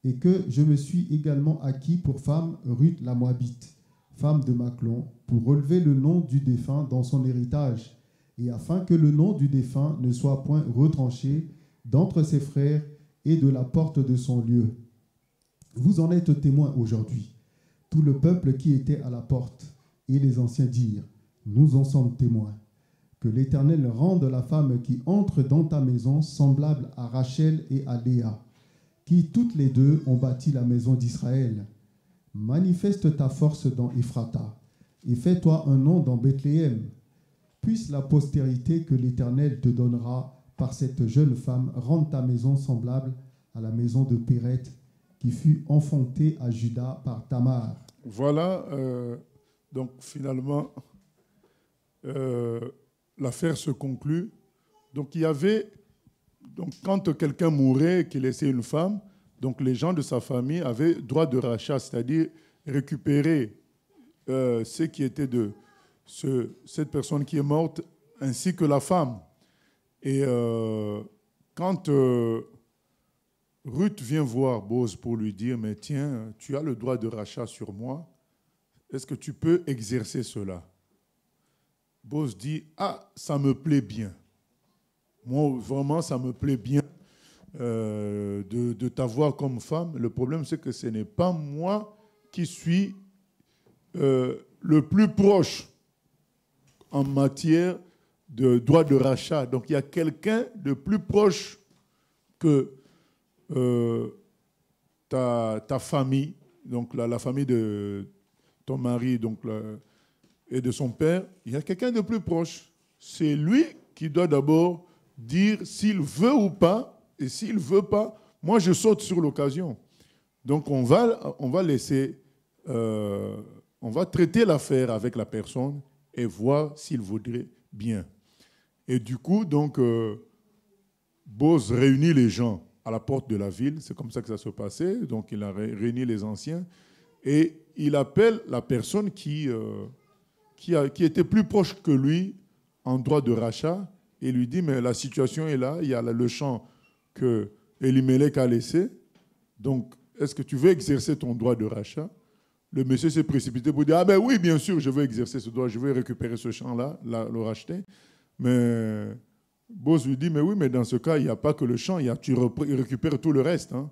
et que je me suis également acquis pour femme Ruth la Moabite, femme de Machlon, pour relever le nom du défunt dans son héritage, et afin que le nom du défunt ne soit point retranché d'entre ses frères et de la porte de son lieu. Vous en êtes témoins aujourd'hui, tout le peuple qui était à la porte, et les anciens dirent, nous en sommes témoins. Que l'Éternel rende la femme qui entre dans ta maison semblable à Rachel et à Léa, qui toutes les deux ont bâti la maison d'Israël. Manifeste ta force dans Ephrata, et fais-toi un nom dans Bethléem. Puisse la postérité que l'Éternel te donnera par cette jeune femme rendre ta maison semblable à la maison de Péret, qui fut enfantée à Juda par Tamar. Voilà, donc finalement, l'affaire se conclut. Donc il y avait, donc quand quelqu'un mourait, qu'il laissait une femme, Donc les gens de sa famille avaient droit de rachat, c'est-à-dire récupérer ce qui était de cette personne qui est morte, ainsi que la femme. Et quand Ruth vient voir Boz pour lui dire « Mais tiens, tu as le droit de rachat sur moi, est-ce que tu peux exercer cela ?» Boz dit « Ah, ça me plaît bien. Moi, vraiment, ça me plaît bien de t'avoir comme femme. Le problème, c'est que ce n'est pas moi qui suis le plus proche en matière de droit de rachat. Donc, il y a quelqu'un de plus proche que ta famille, donc la famille de ton mari et de son père. Il y a quelqu'un de plus proche. C'est lui qui doit d'abord dire s'il veut ou pas. Et s'il ne veut pas, moi, je saute sur l'occasion. Donc, on va laisser... on va traiter l'affaire avec la personne et voir s'il voudrait bien. Et du coup, donc, Boz réunit les gens à la porte de la ville. C'est comme ça que ça se passait. Donc, il a réuni les anciens. Et il appelle la personne qui était plus proche que lui en droit de rachat et lui dit, mais la situation est là, il y a le champ que Elimelech a laissé. Donc, est-ce que tu veux exercer ton droit de rachat? Le monsieur s'est précipité pour dire, ah ben oui, bien sûr, je veux exercer ce droit, je veux récupérer ce champ-là, le racheter. Mais Boz lui dit, mais oui, mais dans ce cas, il n'y a pas que le champ, tu récupères tout le reste. Hein.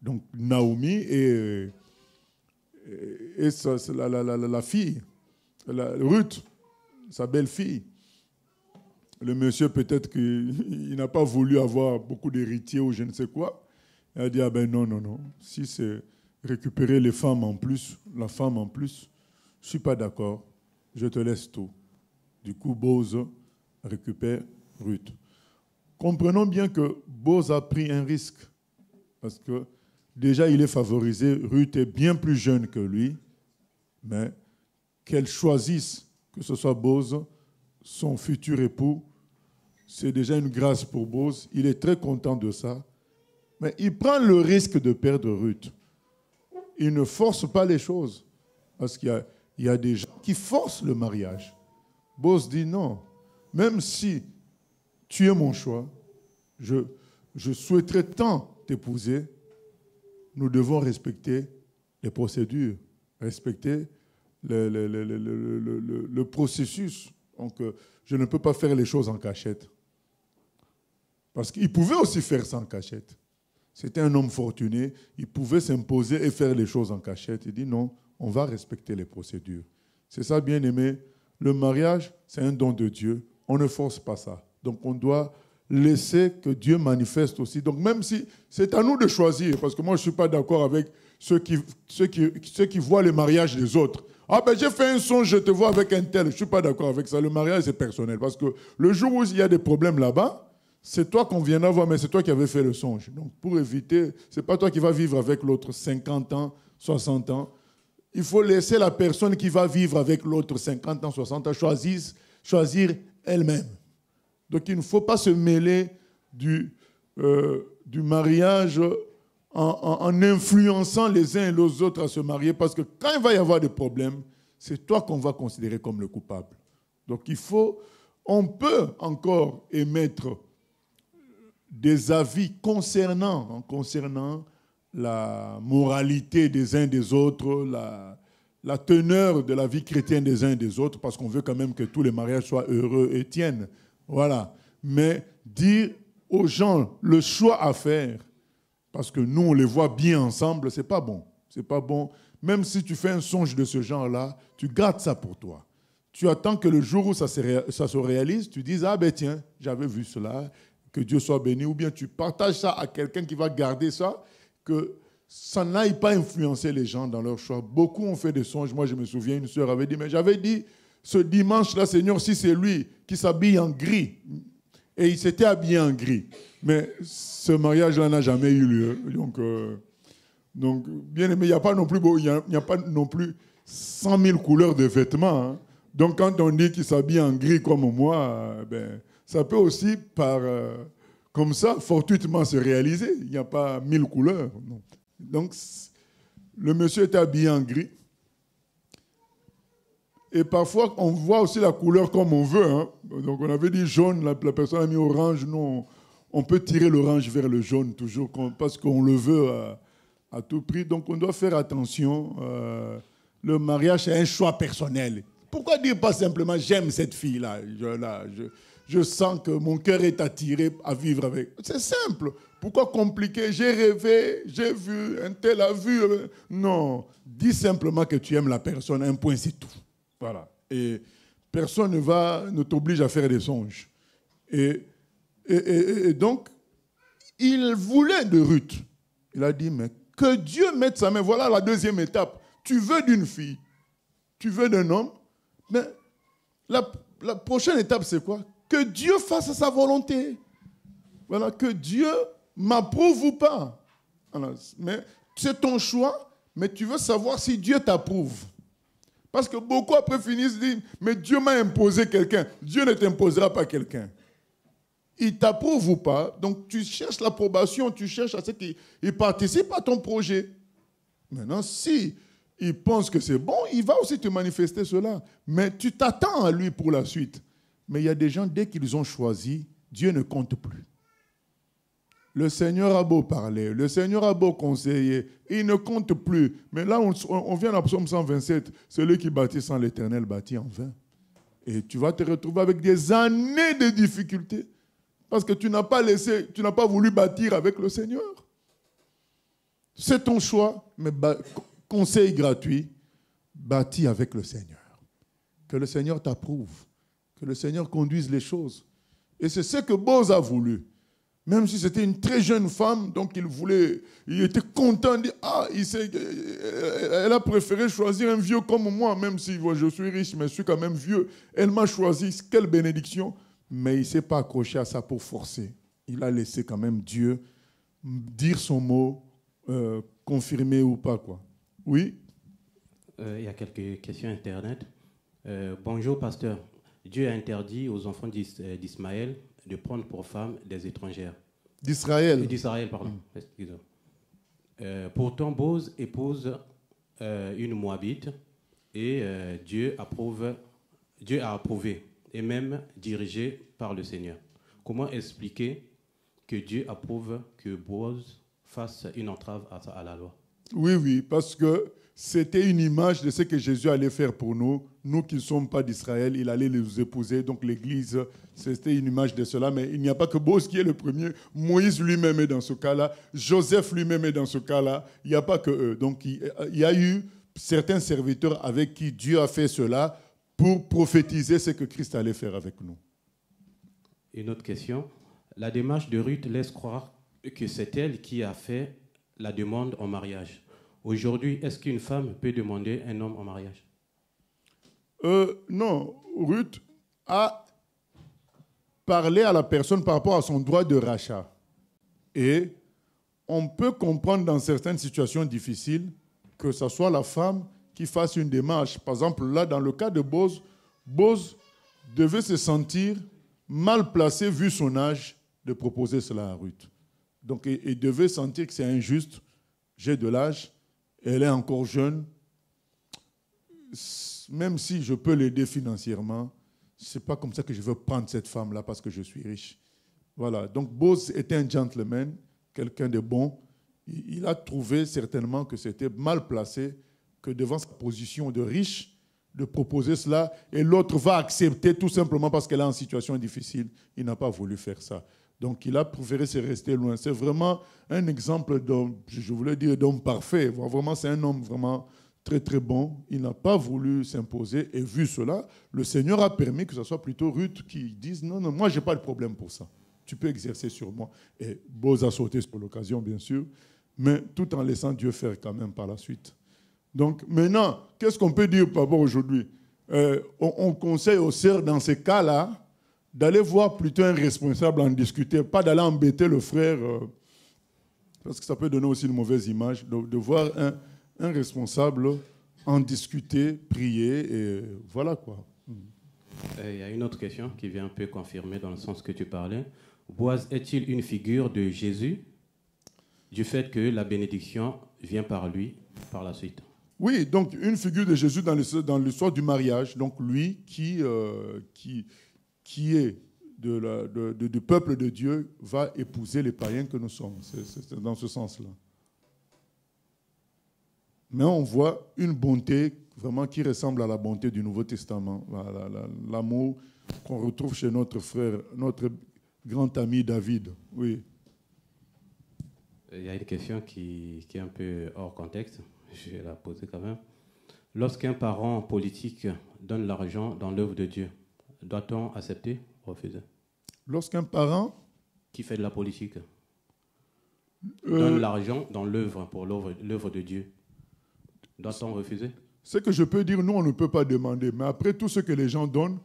Donc, Naomi et la fille, Ruth, sa belle-fille. Le monsieur, peut-être qu'il n'a pas voulu avoir beaucoup d'héritiers ou je ne sais quoi. Il a dit, ah ben non, si c'est récupérer les femmes en plus, la femme en plus, je ne suis pas d'accord, je te laisse tout. Du coup, Boz récupère Ruth. Comprenons bien que Boz a pris un risque, parce que déjà, il est favorisé, Ruth est bien plus jeune que lui, mais qu'elle choisisse, que ce soit Boz, son futur époux, c'est déjà une grâce pour Boz. Il est très content de ça. Mais il prend le risque de perdre Ruth. Il ne force pas les choses. Parce qu'il y a des gens qui forcent le mariage. Boz dit non. Même si tu es mon choix, je souhaiterais tant t'épouser, nous devons respecter les procédures, respecter le processus. Donc, je ne peux pas faire les choses en cachette. Parce qu'il pouvait aussi faire ça en cachette. C'était un homme fortuné, il pouvait s'imposer et faire les choses en cachette. Il dit non, on va respecter les procédures. C'est ça, bien-aimé. Le mariage, c'est un don de Dieu. On ne force pas ça. Donc, on doit laisser que Dieu manifeste aussi. Donc, même si c'est à nous de choisir, parce que moi, je ne suis pas d'accord avec ceux qui voient le mariage des autres. Ah ben j'ai fait un songe, je te vois avec un tel. Je ne suis pas d'accord avec ça. Le mariage, c'est personnel. Parce que le jour où il y a des problèmes là-bas, c'est toi qu'on viendra voir, mais c'est toi qui avais fait le songe. Donc, pour éviter, ce n'est pas toi qui vas vivre avec l'autre 50 ans, 60 ans. Il faut laisser la personne qui va vivre avec l'autre 50 ans, 60 ans choisir elle-même. Donc, il ne faut pas se mêler du mariage en influençant les uns et les autres à se marier, parce que quand il va y avoir des problèmes, c'est toi qu'on va considérer comme le coupable. Donc, on peut encore émettre des avis concernant la moralité des uns des autres, la teneur de la vie chrétienne des uns et des autres, parce qu'on veut quand même que tous les mariages soient heureux et tiennent. Voilà. Mais dire aux gens le choix à faire, parce que nous, on les voit bien ensemble, c'est pas bon. C'est pas bon. Même si tu fais un songe de ce genre-là, tu gardes ça pour toi. Tu attends que le jour où ça se réalise, tu dises, ah ben tiens, j'avais vu cela, que Dieu soit béni, ou bien tu partages ça à quelqu'un qui va garder ça, que ça n'aille pas influencer les gens dans leur choix. Beaucoup ont fait des songes. Moi, je me souviens, une sœur avait dit, mais j'avais dit, ce dimanche-là, Seigneur, si c'est lui qui s'habille en gris, et il s'était habillé en gris. Mais ce mariage-là n'a jamais eu lieu. Donc bien aimé, il n'y a pas non plus 100 000 couleurs de vêtements. Hein. Donc, quand on dit qu'il s'habille en gris comme moi, ça peut aussi, par comme ça, fortuitement se réaliser. Il n'y a pas 1000 couleurs. Non. Donc, le monsieur est habillé en gris. Et parfois, on voit aussi la couleur comme on veut. Hein. Donc, on avait dit jaune, la personne a mis orange. Non, on peut tirer l'orange vers le jaune toujours parce qu'on le veut à tout prix. Donc, on doit faire attention. Le mariage, c'est un choix personnel. Pourquoi dire pas simplement « j'aime cette fille-là » je sens que mon cœur est attiré à vivre avec. C'est simple. Pourquoi compliquer? J'ai rêvé, j'ai vu, un tel a vu. Non, dis simplement que tu aimes la personne, un point, c'est tout. Voilà. Et personne ne t'oblige à faire des songes. Et donc, il voulait de Ruth. Il a dit, mais que Dieu mette sa main. Voilà la deuxième étape. Tu veux d'une fille, tu veux d'un homme, mais la prochaine étape, c'est quoi? Que Dieu fasse sa volonté. Voilà, que Dieu m'approuve ou pas. Voilà. Mais c'est ton choix, mais tu veux savoir si Dieu t'approuve. Parce que beaucoup après finissent disent, mais Dieu m'a imposé quelqu'un. Dieu ne t'imposera pas quelqu'un. Il t'approuve ou pas. Donc tu cherches l'approbation, tu cherches à ce qu'il participe à ton projet. Maintenant, si il pense que c'est bon, il va aussi te manifester cela. Mais tu t'attends à lui pour la suite. Mais il y a des gens, dès qu'ils ont choisi, Dieu ne compte plus. Le Seigneur a beau parler, le Seigneur a beau conseiller, il ne compte plus. Mais là, on vient à Psaume 127, celui qui bâtit sans l'Éternel bâtit en vain. Et tu vas te retrouver avec des années de difficultés parce que tu n'as pas voulu bâtir avec le Seigneur. C'est ton choix, mais conseil gratuit, bâtis avec le Seigneur. Que le Seigneur t'approuve. Que le Seigneur conduise les choses. Et c'est ce que Boz a voulu. Même si c'était une très jeune femme, donc il était content de dire, elle a préféré choisir un vieux comme moi, même si je suis riche, mais je suis quand même vieux. Elle m'a choisi, quelle bénédiction. Mais il ne s'est pas accroché à ça pour forcer. Il a laissé quand même Dieu dire son mot, confirmer ou pas, quoi. Oui? Il y a quelques questions Internet. Bonjour, pasteur. Dieu a interdit aux enfants d'Ismaël de prendre pour femmes des étrangères. D'Israël. D'Israël, pardon. Pourtant, Boz épouse une Moabite et Dieu a approuvé et même dirigé par le Seigneur. Comment expliquer que Dieu approuve que Boz fasse une entrave à la loi? Oui, parce que c'était une image de ce que Jésus allait faire pour nous. Nous qui ne sommes pas d'Israël, il allait les épouser. Donc l'Église, c'était une image de cela. Mais il n'y a pas que Boz qui est le premier. Moïse lui-même est dans ce cas-là. Joseph lui-même est dans ce cas-là. Il n'y a pas que eux. Donc il y a eu certains serviteurs avec qui Dieu a fait cela pour prophétiser ce que Christ allait faire avec nous. Une autre question. La démarche de Ruth laisse croire que c'est elle qui a fait la demande en mariage. Aujourd'hui, est-ce qu'une femme peut demander un homme en mariage? Non. Ruth a parlé à la personne par rapport à son droit de rachat. Et on peut comprendre dans certaines situations difficiles que ce soit la femme qui fasse une démarche. Par exemple, là, dans le cas de Boz, Boz devait se sentir mal placé, vu son âge, de proposer cela à Ruth. Donc, il devait sentir que c'est injuste. J'ai de l'âge, elle est encore jeune. Même si je peux l'aider financièrement, ce n'est pas comme ça que je veux prendre cette femme-là parce que je suis riche. Voilà. Donc, Boz était un gentleman, quelqu'un de bon. Il a trouvé certainement que c'était mal placé, que devant sa position de riche, de proposer cela, et l'autre va accepter tout simplement parce qu'elle est en situation difficile. Il n'a pas voulu faire ça. Donc, il a préféré se rester loin. C'est vraiment un exemple d'homme, je voulais dire d'homme parfait. Vraiment, c'est un homme vraiment très, très bon. Il n'a pas voulu s'imposer. Et vu cela, le Seigneur a permis que ce soit plutôt Ruth qui dise « Non, non, moi, je n'ai pas de problème pour ça. Tu peux exercer sur moi. » Et Boz a sauté sur l'occasion, bien sûr, mais tout en laissant Dieu faire quand même par la suite. Donc, maintenant, qu'est-ce qu'on peut dire par rapport aujourd'hui? On conseille aux sœurs, dans ces cas-là, d'aller voir plutôt un responsable en discuter, pas d'aller embêter le frère, parce que ça peut donner aussi une mauvaise image, de voir un responsable en discuter, prier, et voilà quoi. Il y a une autre question qui vient un peu confirmer dans le sens que tu parlais. Boaz est-il une figure de Jésus, du fait que la bénédiction vient par lui par la suite? Oui, donc une figure de Jésus dans l'histoire du mariage. Donc lui qui est du peuple de Dieu va épouser les païens que nous sommes. C'est dans ce sens-là. Mais on voit une bonté vraiment qui ressemble à la bonté du Nouveau Testament. L'amour qu'on retrouve chez notre frère, notre grand ami David. Oui. Il y a une question qui est un peu hors contexte. Je vais la poser quand même. Lorsqu'un parent politique donne l'argent dans l'œuvre de Dieu, doit-on accepter ou refuser? Lorsqu'un parent qui fait de la politique donne l'argent dans l'œuvre, pour l'œuvre de Dieu, doit-on refuser? Ce que je peux dire, nous, on ne peut pas demander. Mais après, tout ce que les gens donnent,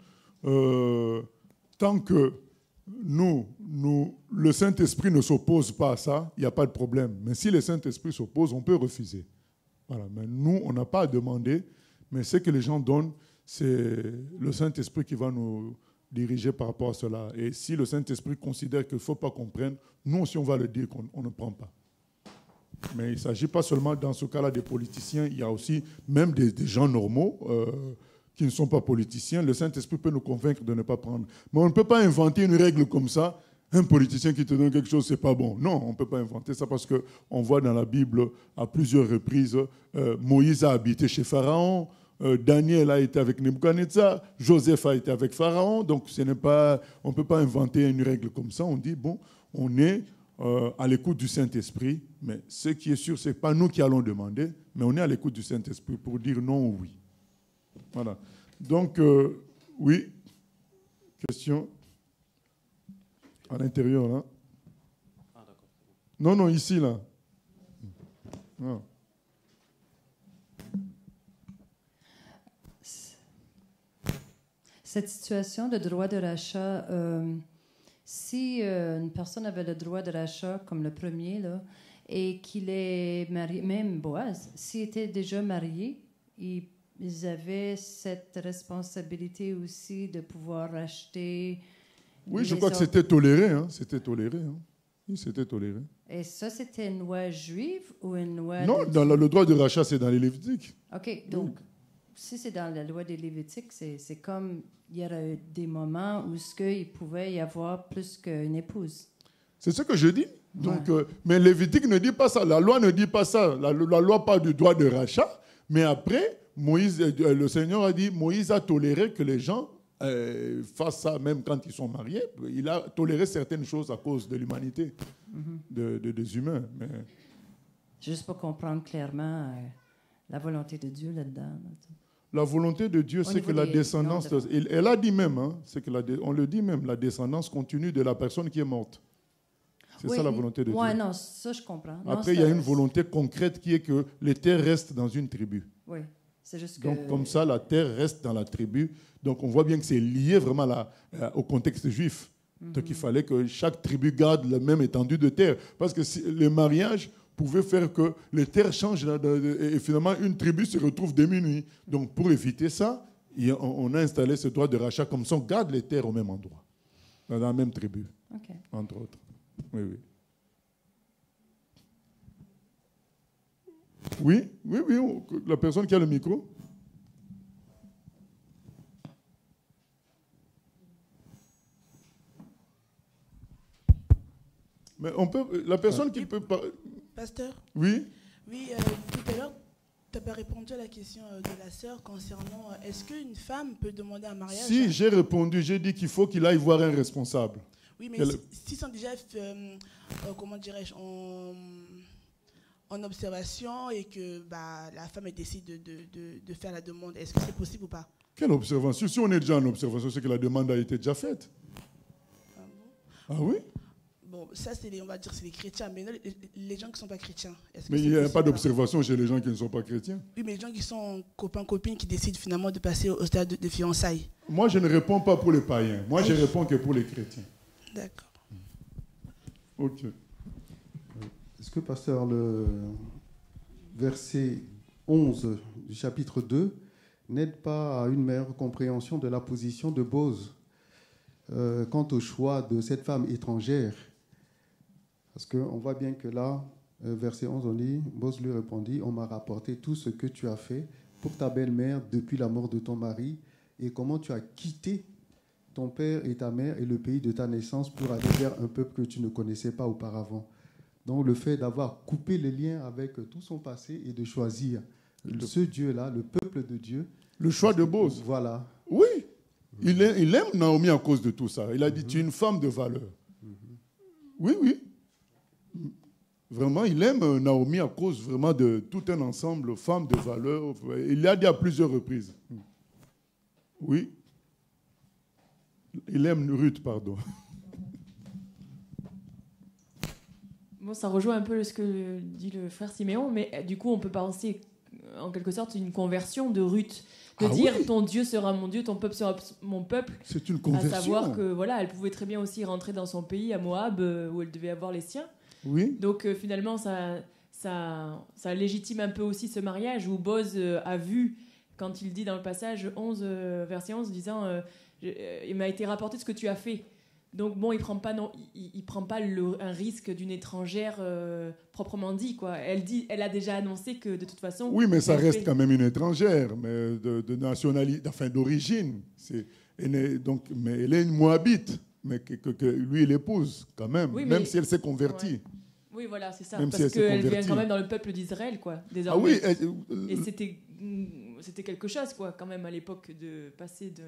tant que le Saint-Esprit ne s'oppose pas à ça, il n'y a pas de problème. Mais si le Saint-Esprit s'oppose, on peut refuser. Voilà. Mais nous, on n'a pas à demander. Mais ce que les gens donnent, c'est le Saint-Esprit qui va nous diriger par rapport à cela. Et si le Saint-Esprit considère qu'il ne faut pas qu'on prenne, nous aussi, on va le dire qu'on ne prend pas. Mais il ne s'agit pas seulement dans ce cas-là des politiciens, il y a aussi même des gens normaux qui ne sont pas politiciens. Le Saint-Esprit peut nous convaincre de ne pas prendre. Mais on ne peut pas inventer une règle comme ça. Un politicien qui te donne quelque chose, ce n'est pas bon. Non, on ne peut pas inventer ça parce qu'on voit dans la Bible à plusieurs reprises, Moïse a habité chez Pharaon, Daniel a été avec Nebuchadnezzar, Joseph a été avec Pharaon. Donc on ne peut pas inventer une règle comme ça. On dit, bon, on est à l'écoute du Saint-Esprit, mais ce qui est sûr, ce n'est pas nous qui allons demander, mais on est à l'écoute du Saint-Esprit pour dire non ou oui. Voilà. Donc, oui. Question à l'intérieur, là. Ah, d'accord. Non, ici, là. Non. Cette situation de droit de rachat, si une personne avait le droit de rachat, comme le premier, là, et qu'il est marié, même Boaz, s'il était déjà marié, ils avaient cette responsabilité aussi de pouvoir racheter. Oui, je crois que c'était toléré. Hein. C'était toléré. Hein. Oui, c'était toléré. Et ça, c'était une loi juive ou une loi... Non, le droit de rachat, c'est dans les Lévitiques. OK, donc, si c'est dans la loi des Lévitiques, c'est comme il y aurait des moments où il pouvait y avoir plus qu'une épouse. C'est ce que je dis. Donc, Ouais. mais Lévitique ne dit pas ça. La loi ne dit pas ça. La loi parle du droit de rachat. Mais après, le Seigneur a dit, Moïse a toléré que les gens fassent ça même quand ils sont mariés. Il a toléré certaines choses à cause de l'humanité, des humains. Mais... Juste pour comprendre clairement la volonté de Dieu là-dedans. La volonté de Dieu, c'est que la descendance... Elle a dit même, hein, on le dit même, la descendance continue de la personne qui est morte. C'est ça la volonté de Dieu. Oui, non, ça je comprends. Après, il y a une volonté concrète qui est que les terres restent dans une tribu. Oui, c'est juste que... Donc, comme ça, la terre reste dans la tribu. Donc, on voit bien que c'est lié vraiment au contexte juif. Donc, il fallait que chaque tribu garde la même étendue de terre. Parce que le mariage pouvait faire que les terres changent et finalement, une tribu se retrouve démunie. Donc, pour éviter ça, on a installé ce droit de rachat. Comme ça, on garde les terres au même endroit, dans la même tribu, entre autres. Oui, oui. Oui, la personne qui a le micro. Mais on peut, la personne qui peut parler. Pasteur? Oui. Oui, tout à l'heure, tu n'as pas répondu à la question de la sœur concernant est-ce qu'une femme peut demander un mariage? Si, j'ai répondu, j'ai dit qu'il faut qu'il aille voir un responsable. Oui, mais s'ils sont déjà, comment dirais-je, en observation et que la femme décide de faire la demande, est-ce que c'est possible ou pas? Quelle observation? Si on est déjà en observation, c'est que la demande a été déjà faite. Ah bon? Ah oui? Bon, ça, on va dire c'est les chrétiens, mais non, les gens qui ne sont pas chrétiens. Mais il n'y a pas d'observation chez les gens qui ne sont pas chrétiens. Oui, mais les gens qui sont copains-copines qui décident finalement de passer au stade de fiançailles. Moi, je ne réponds pas pour les païens. Moi, je réponds que pour les chrétiens. D'accord. Ok. Est-ce que, pasteur, le verset 11 du chapitre 2 n'aide pas à une meilleure compréhension de la position de Boz quant au choix de cette femme étrangère. Parce qu'on voit bien que là, verset 11, on dit, Boz lui répondit, on m'a rapporté tout ce que tu as fait pour ta belle-mère depuis la mort de ton mari et comment tu as quitté ton père et ta mère et le pays de ta naissance pour aller vers un peuple que tu ne connaissais pas auparavant. Donc le fait d'avoir coupé les liens avec tout son passé et de choisir ce Dieu-là, le peuple de Dieu. Le choix de Boz. Voilà. Oui, il aime Naomi à cause de tout ça. Il a dit, tu es une femme de valeur. Oui, oui. Vraiment, il aime Naomi à cause vraiment de tout un ensemble, femme de valeur. Il l'a dit à plusieurs reprises. Oui. Il aime Ruth, pardon. Bon, ça rejoint un peu ce que dit le frère Siméon, mais du coup, on peut penser en quelque sorte une conversion de Ruth. De dire oui. Ton Dieu sera mon Dieu, ton peuple sera mon peuple. C'est une conversion. À savoir que voilà, elle pouvait très bien aussi rentrer dans son pays, à Moab, où elle devait avoir les siens. Oui. Donc finalement, ça légitime un peu aussi ce mariage où Boz a vu, quand il dit dans le passage 11, verset 11, disant il m'a été rapporté ce que tu as fait. Donc bon, il prend pas un risque d'une étrangère proprement dit, quoi. Elle a déjà annoncé que de toute façon. Oui, mais ça reste quand même une étrangère, mais de nationalité, enfin d'origine. Donc, mais elle est une Moabite, mais que lui il épouse quand même, oui, même si elle s'est convertie. Ouais. Oui, voilà, c'est ça. Même parce si qu'elle vient quand même dans le peuple d'Israël, quoi. Désormais. Ah oui. Et c'était quelque chose, quoi, quand même à l'époque de passer de.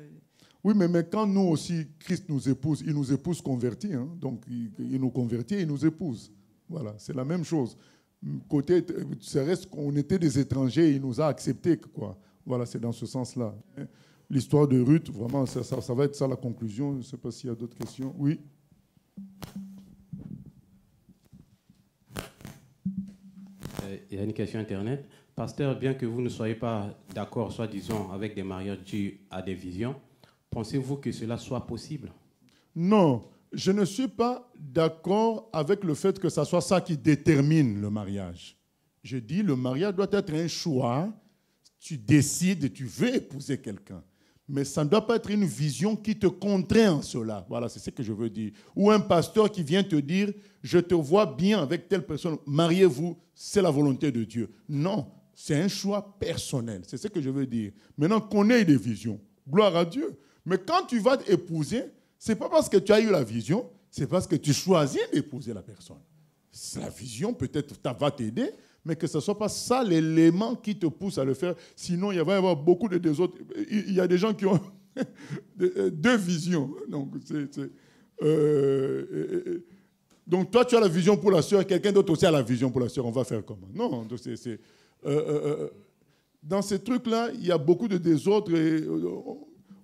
Oui, mais quand nous aussi, Christ nous épouse, il nous épouse convertis. Hein, donc, il nous convertit et il nous épouse. Voilà, c'est la même chose. Côté, ça reste qu'on était des étrangers et il nous a acceptés, quoi. Voilà, c'est dans ce sens-là. L'histoire de Ruth, vraiment, ça va être ça la conclusion. Je ne sais pas s'il y a d'autres questions. Oui. Il y a une question Internet. Pasteur, bien que vous ne soyez pas d'accord, soi-disant, avec des mariages dus à des visions, pensez-vous que cela soit possible? Non, je ne suis pas d'accord avec le fait que ce soit ça qui détermine le mariage. Je dis le mariage doit être un choix. Tu décides, tu veux épouser quelqu'un. Mais ça ne doit pas être une vision qui te contraint en cela. Voilà, c'est ce que je veux dire. Ou un pasteur qui vient te dire, je te vois bien avec telle personne, mariez-vous, c'est la volonté de Dieu. Non, c'est un choix personnel. C'est ce que je veux dire. Maintenant, qu'on ait des visions. Gloire à Dieu. Mais quand tu vas t'épouser, ce n'est pas parce que tu as eu la vision, c'est parce que tu choisis d'épouser la personne. La vision, peut-être, va t'aider, mais que ce ne soit pas ça l'élément qui te pousse à le faire. Sinon, il va y avoir beaucoup de désordres. Il y a des gens qui ont deux visions. Donc, toi, tu as la vision pour la sœur, quelqu'un d'autre aussi a la vision pour la sœur. On va faire comment? Non, dans ces trucs-là, il y a beaucoup de désordres. Et,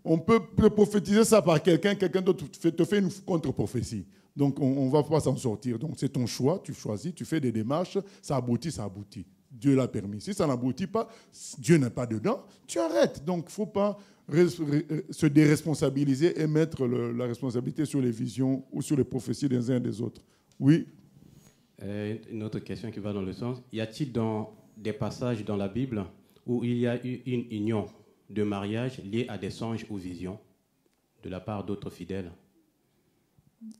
on peut prophétiser ça par quelqu'un d'autre te fait une contre-prophétie. Donc, on ne va pas s'en sortir. Donc, c'est ton choix, tu choisis, tu fais des démarches, ça aboutit, ça aboutit. Dieu l'a permis. Si ça n'aboutit pas, Dieu n'est pas dedans, tu arrêtes. Donc, il ne faut pas se déresponsabiliser et mettre la responsabilité sur les visions ou sur les prophéties des uns et des autres. Oui. Une autre question qui va dans le sens. Y a-t-il des passages dans la Bible où il y a eu une union de mariage liée à des songes ou visions de la part d'autres fidèles?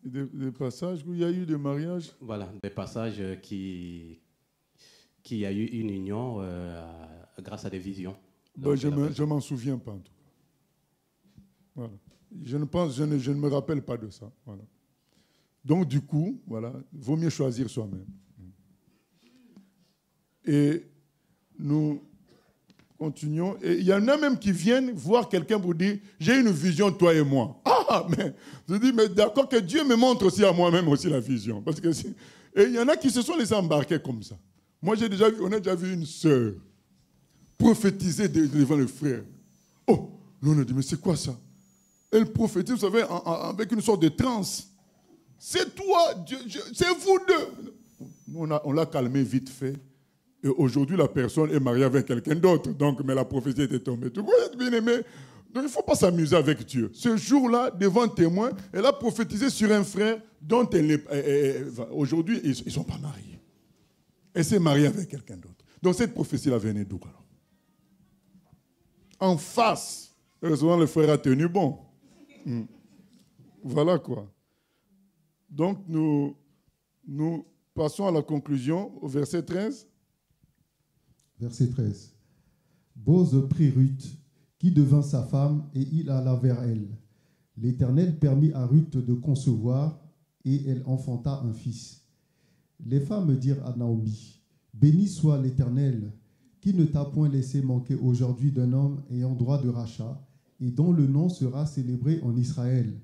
Des passages où il y a eu des mariages? Voilà, des passages qui a eu une union grâce à des visions. Ben, je ne m'en souviens pas, en tout cas. Voilà. Je ne me rappelle pas de ça. Voilà. Donc, du coup, voilà, vaut mieux choisir soi-même. Et nous continuons. Et il y en a même qui viennent voir quelqu'un pour dire « J'ai une vision, toi et moi. » Ah, mais je dis « Mais d'accord, que Dieu me montre aussi à moi-même aussi la vision. » Parce que et il y en a qui se sont laissés embarquer comme ça. Moi, on a déjà vu une sœur prophétiser devant le frère. Oh, nous on a dit « Mais c'est quoi ça ?» Elle prophétise, vous savez, avec une sorte de transe. C'est toi, Dieu, c'est vous deux. On l'a calmé vite fait. Et aujourd'hui, la personne est mariée avec quelqu'un d'autre. Donc, mais la prophétie était tombée. Tu vois, bien aimé. Donc, il ne faut pas s'amuser avec Dieu. Ce jour-là, devant témoin, elle a prophétisé sur un frère dont aujourd'hui, ils ne sont pas mariés. Elle s'est mariée avec quelqu'un d'autre. Donc, cette prophétie-là venait d'où alors? en face. Heureusement, le frère a tenu bon. Voilà quoi. Donc, nous passons à la conclusion, au verset 13. Verset 13. Boz prit Ruth, qui devint sa femme, et il alla vers elle. L'Éternel permit à Ruth de concevoir, et elle enfanta un fils. Les femmes dirent à Naomi, « Béni soit l'Éternel, qui ne t'a point laissé manquer aujourd'hui d'un homme ayant droit de rachat, et dont le nom sera célébré en Israël.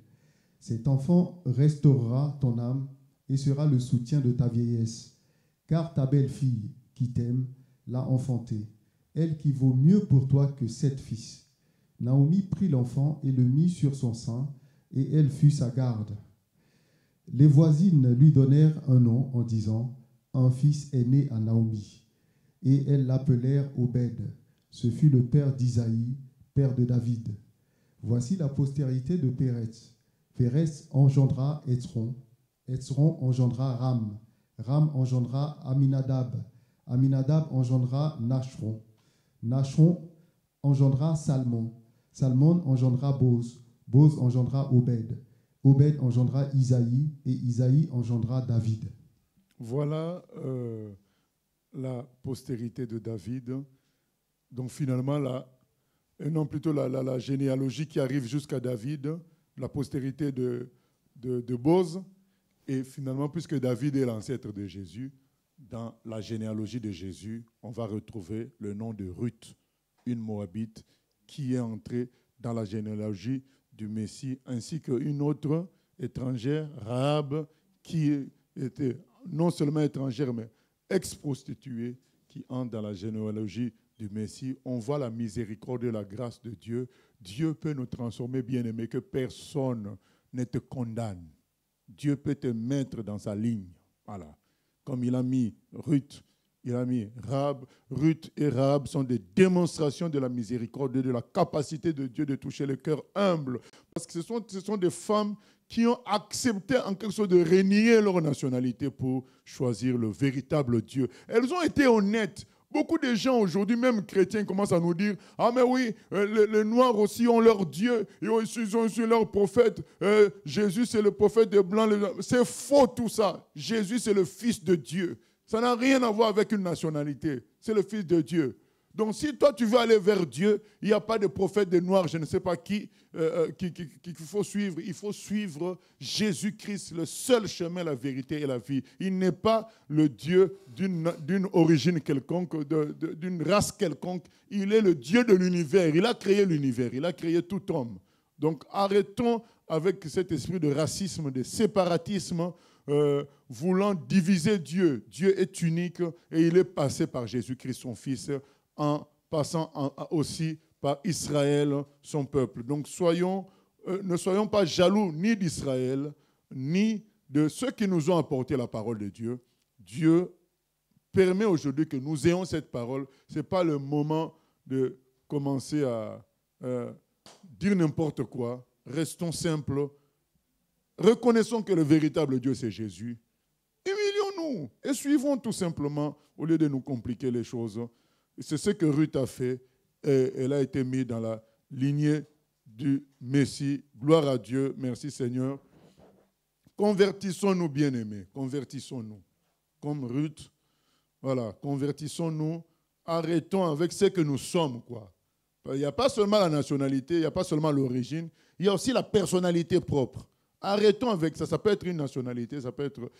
Cet enfant restaurera ton âme et sera le soutien de ta vieillesse, car ta belle-fille, qui t'aime, l'a enfanté, elle qui vaut mieux pour toi que 7 fils. » Naomi prit l'enfant et le mit sur son sein, et elle fut sa garde. Les voisines lui donnèrent un nom en disant, « Un fils est né à Naomi. » Et elles l'appelèrent Obed. Ce fut le père d'Isaïe, père de David. Voici la postérité de Pérez. Pérez engendra Hezron. Hezron engendra Ram. Ram engendra Aminadab. Aminadab engendra Nachron. Nachron engendra Salmon. Salmon engendra Boz. Boz engendra Obed. Obed engendra Isaïe, et Isaïe engendra David. Voilà la postérité de David. Donc finalement, la généalogie qui arrive jusqu'à David, la postérité de Boz. Et finalement, puisque David est l'ancêtre de Jésus, dans la généalogie de Jésus, on va retrouver le nom de Ruth, une Moabite, qui est entrée dans la généalogie du Messie, ainsi qu'une autre étrangère, Rahab, qui était non seulement étrangère, mais ex-prostituée, qui entre dans la généalogie du Messie. On voit la miséricorde et la grâce de Dieu. Dieu peut nous transformer, bien-aimés, que personne ne te condamne. Dieu peut te mettre dans sa ligne. Voilà. Comme il a mis Ruth, il a mis Rahab. Ruth et Rahab sont des démonstrations de la miséricorde et de la capacité de Dieu de toucher le cœur humble. Parce que ce sont des femmes qui ont accepté en quelque sorte de renier leur nationalité pour choisir le véritable Dieu. Elles ont été honnêtes. Beaucoup de gens aujourd'hui, même chrétiens, commencent à nous dire « Ah mais oui, les Noirs aussi ont leur Dieu, ils ont aussi leur prophète. Jésus, c'est le prophète des Blancs. » C'est faux tout ça. Jésus, c'est le Fils de Dieu. Ça n'a rien à voir avec une nationalité. C'est le Fils de Dieu. Donc si toi, tu veux aller vers Dieu, il n'y a pas de prophète des Noirs, je ne sais pas qu'il faut suivre. Il faut suivre Jésus-Christ, le seul chemin, la vérité et la vie. Il n'est pas le Dieu d'une origine quelconque, d'une race quelconque. Il est le Dieu de l'univers. Il a créé l'univers. Il a créé tout homme. Donc arrêtons avec cet esprit de racisme, de séparatisme, voulant diviser Dieu. Dieu est unique et il est passé par Jésus-Christ, son Fils, en passant aussi par Israël, son peuple. Donc ne soyons pas jaloux ni d'Israël, ni de ceux qui nous ont apporté la parole de Dieu. Dieu permet aujourd'hui que nous ayons cette parole. Ce n'est pas le moment de commencer à dire n'importe quoi. Restons simples. Reconnaissons que le véritable Dieu, c'est Jésus. Humilions-nous et suivons tout simplement au lieu de nous compliquer les choses. C'est ce que Ruth a fait. Et elle a été mise dans la lignée du Messie. Gloire à Dieu. Merci Seigneur. Convertissons-nous, bien-aimés. Convertissons-nous. Comme Ruth. Voilà. Convertissons-nous. Arrêtons avec ce que nous sommes, quoi. Il n'y a pas seulement la nationalité, il n'y a pas seulement l'origine. Il y a aussi la personnalité propre. Arrêtons avec ça. Ça peut être une nationalité, ça peut être...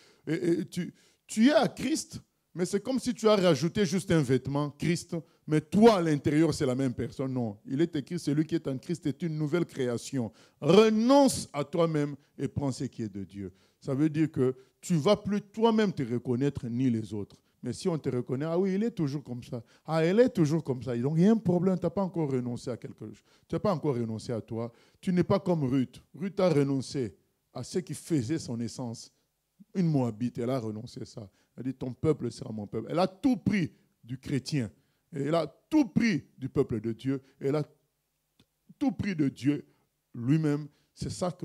Tu es à Christ, mais c'est comme si tu as rajouté juste un vêtement, Christ, mais toi, à l'intérieur, c'est la même personne. Non, il est écrit, celui qui est en Christ est une nouvelle création. Renonce à toi-même et prends ce qui est de Dieu. Ça veut dire que tu ne vas plus toi-même te reconnaître, ni les autres. Mais si on te reconnaît, ah oui, il est toujours comme ça. Ah, elle est toujours comme ça. Donc, il y a un problème, tu n'as pas encore renoncé à quelque chose. Tu n'as pas encore renoncé à toi. Tu n'es pas comme Ruth. Ruth a renoncé à ce qui faisait son essence. Une Moabite, elle a renoncé à ça. Elle a dit, ton peuple sera mon peuple. Elle a tout pris du chrétien. Et elle a tout pris du peuple de Dieu. Elle a tout pris de Dieu lui-même. C'est ça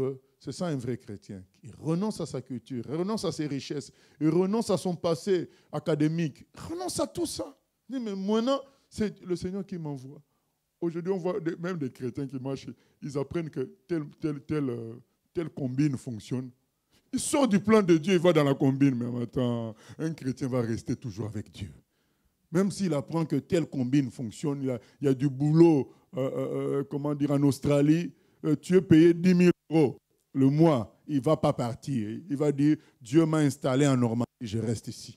un vrai chrétien. Il renonce à sa culture, il renonce à ses richesses, il renonce à son passé académique. Il renonce à tout ça. Il dit, mais maintenant, c'est le Seigneur qui m'envoie. Aujourd'hui, on voit même des chrétiens qui marchent, ils apprennent que telle combine fonctionne. Il sort du plan de Dieu, il va dans la combine. Mais attends, un chrétien va rester toujours avec Dieu. Même s'il apprend que telle combine fonctionne, il y a du boulot, en Australie, tu es payé 10 000 € le mois, il ne va pas partir. Il va dire, Dieu m'a installé en Normandie, je reste ici.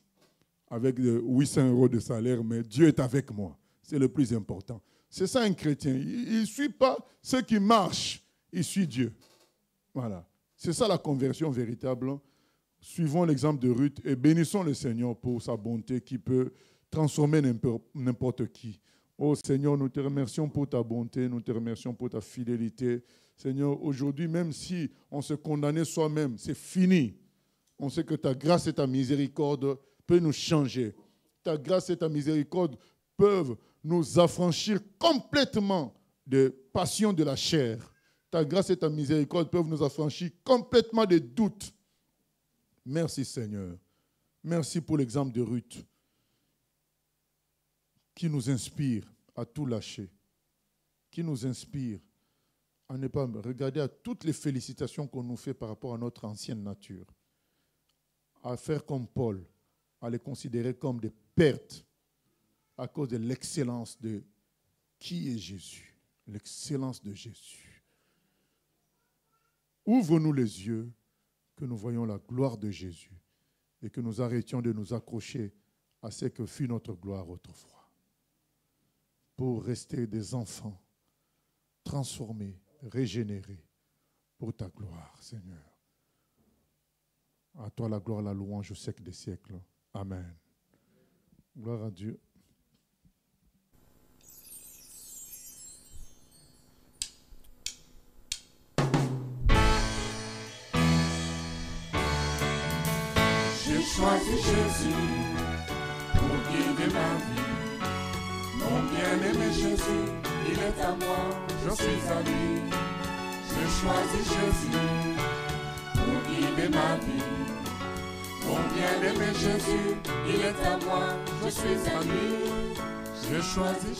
Avec 800 € de salaire, mais Dieu est avec moi. C'est le plus important. C'est ça un chrétien. Il ne suit pas ceux qui marchent, il suit Dieu. Voilà. C'est ça la conversion véritable. Suivons l'exemple de Ruth et bénissons le Seigneur pour sa bonté qui peut transformer n'importe qui. Oh Seigneur, nous te remercions pour ta bonté, nous te remercions pour ta fidélité. Seigneur, aujourd'hui, même si on se condamnait soi-même, c'est fini. On sait que ta grâce et ta miséricorde peuvent nous changer. Ta grâce et ta miséricorde peuvent nous affranchir complètement des passions de la chair. Ta grâce et ta miséricorde peuvent nous affranchir complètement des doutes. Merci Seigneur. Merci pour l'exemple de Ruth qui nous inspire à tout lâcher, qui nous inspire à ne pas regarder à toutes les félicitations qu'on nous fait par rapport à notre ancienne nature, à faire comme Paul, à les considérer comme des pertes à cause de l'excellence de qui est Jésus, l'excellence de Jésus. Ouvre-nous les yeux, que nous voyions la gloire de Jésus et que nous arrêtions de nous accrocher à ce que fut notre gloire autrefois, pour rester des enfants transformés, régénérés pour ta gloire, Seigneur. À toi la gloire, la louange au siècle des siècles. Amen. Gloire à Dieu. J'ai choisi Jésus pour guider ma vie. Mon bien-aimé Jésus, il est à moi, je suis à lui. J'ai choisi Jésus pour guider ma vie. Mon bien-aimé Jésus, il est à moi, je suis à lui. J'ai choisi